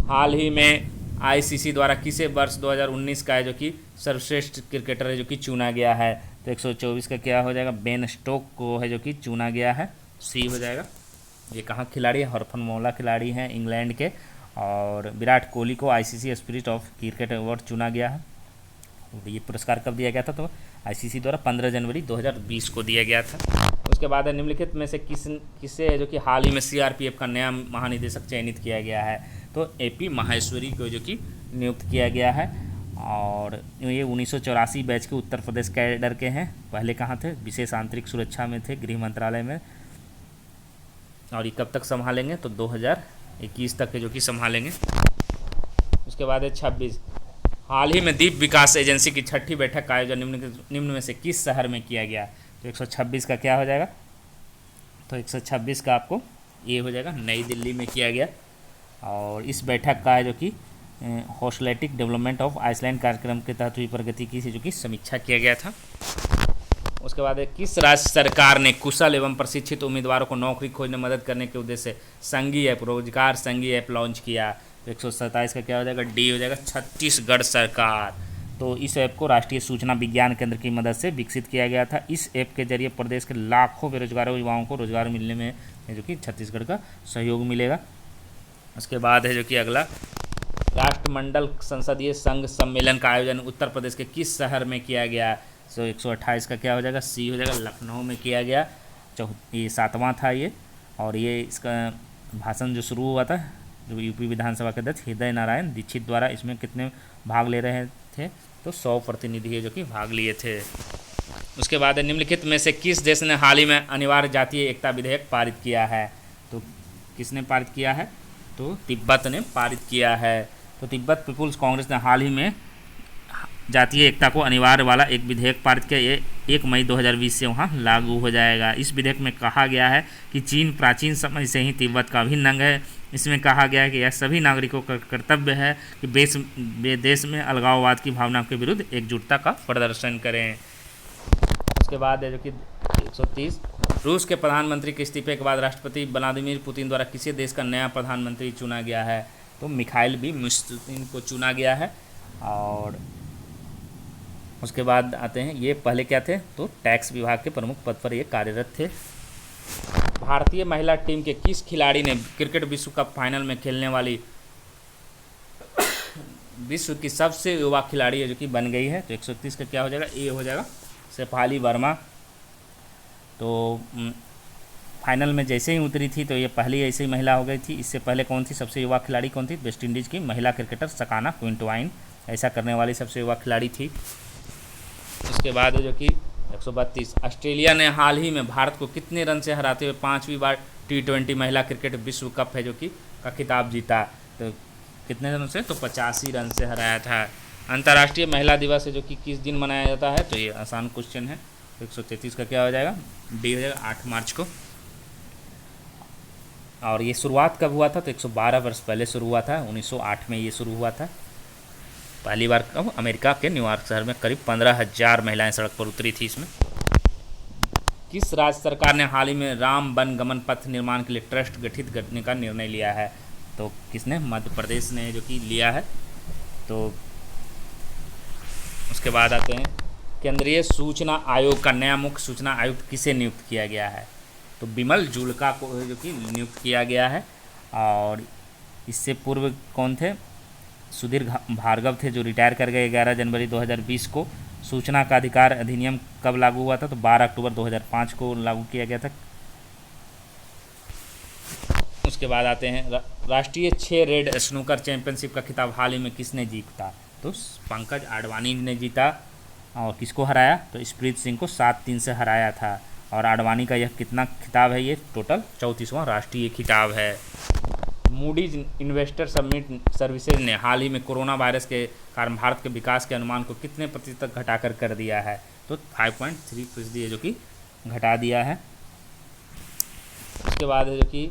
हाल ही में आईसीसी द्वारा किसे वर्ष 2019 का है जो कि सर्वश्रेष्ठ क्रिकेटर है जो कि चुना गया है, तो 124 का क्या हो जाएगा, बेन स्टोक को है जो कि चुना गया है, सी हो जाएगा। ये कहाँ खिलाड़ी है? हरफनमौला खिलाड़ी हैं इंग्लैंड के। और विराट कोहली को ICC spirit of cricket award चुना गया है। ये पुरस्कार कब दिया गया था? तो आईसीसी द्वारा 15 जनवरी 2020 को दिया गया था। उसके बाद है निम्नलिखित में से किसे जो कि हाल ही में सीआरपीएफ का नया महानिदेशक चयनित किया गया है? तो एपी माहेश्वरी को जो कि नियुक्त किया गया है। और ये 1984 बैच के उत्तर प्रदेश कैडर के हैं। पहले कहाँ थे? विशेष आंतरिक सुरक्षा में थे, गृह मंत्रालय में। और ये कब तक संभालेंगे? तो 2021 तक के जो कि संभालेंगे। उसके बाद है 26, हाल ही में द्वीप विकास एजेंसी की 6ठी बैठक का आयोजन निम्न में से किस शहर में किया गया? तो 126 का क्या हो जाएगा? तो 126 का आपको ये हो जाएगा, नई दिल्ली में किया गया। और इस बैठक का है जो कि होस्टलेटिक डेवलपमेंट ऑफ आइसलैंड कार्यक्रम के तहत हुई प्रगति की जो कि समीक्षा किया गया था। उसके बाद है किस राज्य सरकार ने कुशल एवं प्रशिक्षित उम्मीदवारों को नौकरी खोजने में मदद करने के उद्देश्य से संघीय ऐप, रोजगार संघीय ऐप लॉन्च किया? तो 127 का क्या हो जाएगा? डी हो जाएगा, छत्तीसगढ़ सरकार। तो इस ऐप को राष्ट्रीय सूचना विज्ञान केंद्र की मदद से विकसित किया गया था। इस ऐप के जरिए प्रदेश के लाखों बेरोजगारों युवाओं को रोजगार मिलने में जो कि छत्तीसगढ़ का सहयोग मिलेगा। उसके बाद है जो कि अगला, राष्ट्रमंडल संसदीय संघ सम्मेलन का आयोजन उत्तर प्रदेश के किस शहर में किया गया? तो 128 का क्या हो जाएगा? सी हो जाएगा, लखनऊ में किया गया। ये 7वां था ये। और ये इसका भाषण जो शुरू हुआ था, जो यूपी विधानसभा के अध्यक्ष हृदय नारायण दीक्षित द्वारा, इसमें कितने भाग ले रहे थे? तो 100 प्रतिनिधि है जो कि भाग लिए थे। उसके बाद निम्नलिखित में से किस देश ने हाल ही में अनिवार्य जातीय एकता विधेयक पारित किया है? तो किसने पारित किया है? तो तिब्बत ने पारित किया है। तो तिब्बत पीपुल्स कांग्रेस ने हाल ही में जातीय एकता को अनिवार्य वाला एक विधेयक पारित किया। ये 1 मई 2020 से वहाँ लागू हो जाएगा। इस विधेयक में कहा गया है कि चीन प्राचीन समय से ही तिब्बत का अभिन्न अंग है। इसमें कहा गया है कि यह सभी नागरिकों का कर्तव्य है कि देश में अलगाववाद की भावना के विरुद्ध एकजुटता का प्रदर्शन करें। उसके बाद है जो कि 130, रूस के प्रधानमंत्री के इस्तीफे के बाद राष्ट्रपति व्लादिमीर पुतिन द्वारा किसी देश का नया प्रधानमंत्री चुना गया है? तो मिखाइल बी मिशुस्तिन को चुना गया है। और उसके बाद आते हैं, ये पहले क्या थे? तो टैक्स विभाग के प्रमुख पद पर ये कार्यरत थे। भारतीय महिला टीम के किस खिलाड़ी ने क्रिकेट विश्व कप फाइनल में खेलने वाली विश्व की सबसे युवा खिलाड़ी है जो कि बन गई है? तो 131 का क्या हो जाएगा? ए हो जाएगा, शेफाली वर्मा। तो फाइनल में जैसे ही उतरी थी तो ये पहली ऐसी महिला हो गई थी। इससे पहले कौन थी सबसे युवा खिलाड़ी? कौन थी? वेस्ट इंडीज़ की महिला क्रिकेटर सकाना क्विंटवाइन ऐसा करने वाली सबसे युवा खिलाड़ी थी। उसके बाद है जो कि 132, ऑस्ट्रेलिया ने हाल ही में भारत को कितने रन से हराते हुए 5वीं बार T20 महिला क्रिकेट विश्व कप है जो कि का खिताब जीता? तो कितने रन से? तो 85 रन से हराया था। अंतर्राष्ट्रीय महिला दिवस है जो कि किस दिन मनाया जाता है? तो ये आसान क्वेश्चन है। तो 133 का क्या हो जाएगा? डी हो जाएगा, 8 मार्च को। और ये शुरुआत कब हुआ था? तो 112 वर्ष पहले शुरू हुआ था, 1908 में ये शुरू हुआ था। पहली बार कब? अमेरिका के न्यूयॉर्क शहर में करीब 15,000 महिलाएं सड़क पर उतरी थी इसमें। किस राज्य सरकार ने हाल ही में राम वन गमन पथ निर्माण के लिए ट्रस्ट गठित करने का निर्णय लिया है? तो किसने? मध्य प्रदेश ने जो कि लिया है। तो उसके बाद आते हैं, केंद्रीय सूचना आयोग का नया मुख्य सूचना आयुक्त किसे नियुक्त किया गया है? तो बिमल जुल्का को जो कि नियुक्त किया गया है। और इससे पूर्व कौन थे? सुधीर भार्गव थे जो रिटायर कर गए 11 जनवरी 2020 को। सूचना का अधिकार अधिनियम कब लागू हुआ था? तो 12 अक्टूबर 2005 को लागू किया गया था। उसके बाद आते हैं, राष्ट्रीय 6 रेड स्नूकर चैंपियनशिप का खिताब हाल ही में किसने जीता? तो पंकज आडवाणी ने जीता। और किसको हराया? तो स्प्रीत सिंह को 7-3 से हराया था। और आडवाणी का यह कितना खिताब है? ये टोटल 34वां राष्ट्रीय खिताब है। मूडीज इन्वेस्टर समिट सर्विसेज ने हाल ही में कोरोना वायरस के कारण भारत के विकास के अनुमान को कितने प्रतिशत तक घटाकर कर दिया है? तो 5.3% है जो कि घटा दिया है। उसके बाद है जो कि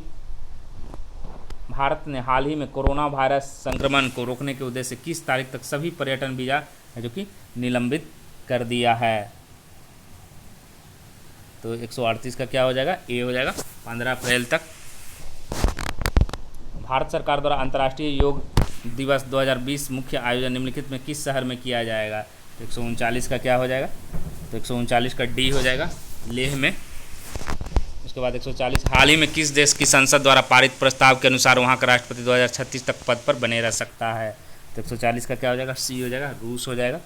भारत ने हाल ही में कोरोना वायरस संक्रमण को रोकने के उद्देश्य से किस तारीख तक सभी पर्यटन वीज़ा है जो कि निलंबित कर दिया है? तो 138 का क्या हो जाएगा? ए हो जाएगा, 15 अप्रैल तक। भारत सरकार द्वारा अंतर्राष्ट्रीय योग दिवस 2020 मुख्य आयोजन निम्नलिखित में किस शहर में किया जाएगा? तो 139 का क्या हो जाएगा? तो 139 का डी हो जाएगा, लेह में। उसके उसके बाद 140 हाल ही में किस देश की संसद द्वारा पारित प्रस्ताव के अनुसार वहाँ का राष्ट्रपति 2036 तक पद पर बने रह सकता है। तो 140 का क्या हो जाएगा, सी हो जाएगा, रूस हो जाएगा।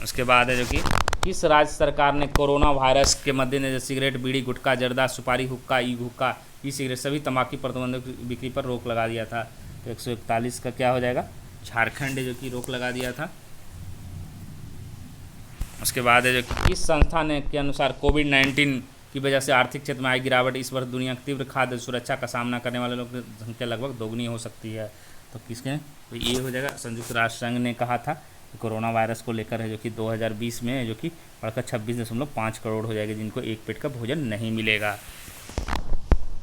उसके बाद है जो कि किस राज्य सरकार ने कोरोना वायरस के मद्देनजर सिगरेट, बीड़ी, गुटखा, जर्दा, सुपारी, हुक्का, ई हुक्का, ई सिगरेट सभी तंबाकू प्रतिबंधक बिक्री पर रोक लगा दिया था। तो 141 का क्या हो जाएगा, झारखंड है जो कि रोक लगा दिया था। उसके बाद है जो कि किस संस्था ने के अनुसार कोविड-19 की वजह से आर्थिक क्षेत्र में आई गिरावट इस वर्ष दुनिया की तीव्र खाद्य सुरक्षा का सामना करने वाले लोगों की संख्या लगभग दोगुनी हो सकती है। तो किसके, तो ये हो जाएगा, संयुक्त राष्ट्र संघ ने कहा था कि कोरोना वायरस को लेकर है जो कि 2020 में है जो कि बढ़कर 26.5 करोड़ हो जाएगी जिनको एक पेट का भोजन नहीं मिलेगा।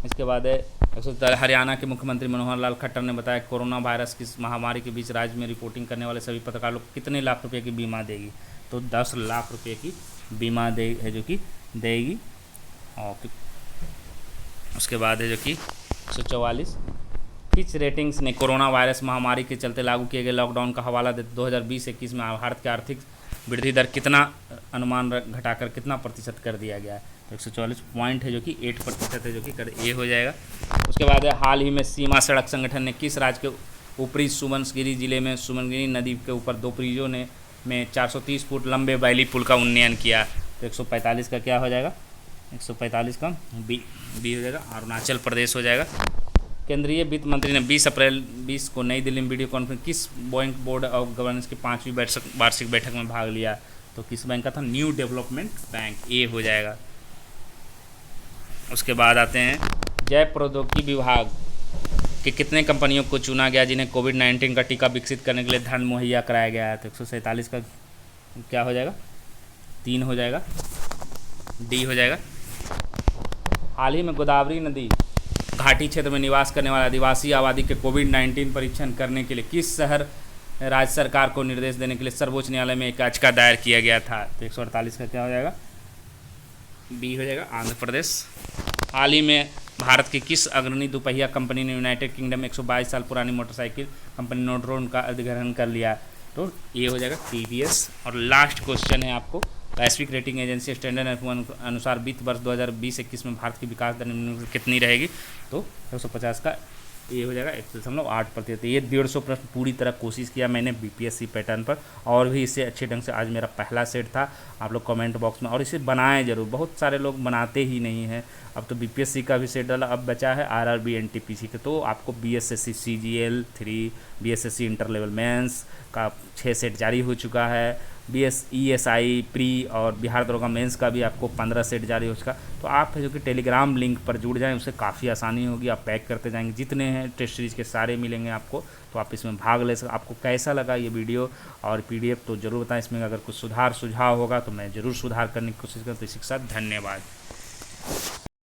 इसके बाद है हरियाणा के मुख्यमंत्री मनोहर लाल खट्टर ने बताया कोरोना वायरस की महामारी के बीच राज्य में रिपोर्टिंग करने वाले सभी पत्रकारों को कितने लाख रुपए की बीमा देगी। तो 10 लाख रुपए की बीमा दे है जो कि देगी। और उसके बाद है जो कि 144 फिच रेटिंग्स ने कोरोना वायरस महामारी के चलते लागू किए गए लॉकडाउन का हवाला देते 2020-21 में भारत के आर्थिक वृद्धि दर कितना अनुमान घटाकर कितना प्रतिशत कर दिया गया है। तो 144 पॉइंट है जो कि 8% है जो कि कर ए हो जाएगा। उसके बाद है हाल ही में सीमा सड़क संगठन ने किस राज्य के ऊपरी सुबनसिरी जिले में सुबनसिरी नदी के ऊपर 2 ब्रिजों ने में 430 फुट लंबे बैली पुल का उन्नयन किया। तो 145 का क्या हो जाएगा, 145 का बी हो जाएगा, अरुणाचल प्रदेश हो जाएगा। केंद्रीय वित्त मंत्री ने 20 अप्रैल 20 को नई दिल्ली में वीडियो कॉन्फ्रेंस किस बैंक बोर्ड ऑफ गवर्नेंस की 5वीं वार्षिक बैठक में भाग लिया। तो किस बैंक का था, न्यू डेवलपमेंट बैंक, ए हो जाएगा। उसके बाद आते हैं जैव प्रौद्योगिकी विभाग कि कितने कंपनियों को चुना गया जिन्हें कोविड-19 का टीका विकसित करने के लिए धन मुहैया कराया गया है। तो 147 का क्या हो जाएगा, 3 हो जाएगा, डी हो जाएगा। हाल ही में गोदावरी नदी घाटी क्षेत्र में निवास करने वाले आदिवासी आबादी के कोविड-19 परीक्षण करने के लिए किस शहर राज्य सरकार को निर्देश देने के लिए सर्वोच्च न्यायालय में एक याचिका दायर किया गया था। तो 148 का क्या हो जाएगा, बी हो जाएगा, आंध्र प्रदेश। हाल ही में भारत की किस अग्रणी दुपहिया कंपनी ने यूनाइटेड किंगडम 122 साल पुरानी मोटरसाइकिल कंपनी नोटरोन का अधिग्रहण कर लिया। तो ये हो जाएगा टीवीएस। और लास्ट क्वेश्चन है आपको, वैश्विक rating agency standard and poor अनुसार वित्त वर्ष 2020-21 में भारत की विकास दर कितनी रहेगी। तो 150 का ये हो जाएगा 1.8%। ये 150 प्रश्न पूरी तरह कोशिश किया मैंने बीपीएससी पैटर्न पर, और भी इससे अच्छे ढंग से आज मेरा पहला सेट था। आप लोग कमेंट बॉक्स में और इसे बनाएं ज़रूर, बहुत सारे लोग बनाते ही नहीं हैं। अब तो बीपीएससी का भी सेट डाला, अब बचा है आरआरबी एनटीपीसी के। तो आपको BSSC CGL 3, BSSC inter level mains का 6 सेट जारी हो चुका है। ईएसआई प्री और बिहार दरोगा मेंस का भी आपको 15 सेट जारी हो चुका। तो आप जो कि टेलीग्राम लिंक पर जुड़ जाएं, उससे काफ़ी आसानी होगी, आप पैक करते जाएंगे, जितने हैं टेस्ट सीरीज के सारे मिलेंगे आपको। तो आप इसमें भाग ले सकते। आपको कैसा लगा ये वीडियो और पीडीएफ तो ज़रूर बताएं। इसमें अगर कुछ सुधार सुझाव होगा तो मैं ज़रूर सुधार करने की कोशिश करूँ। तो इसी के साथ धन्यवाद।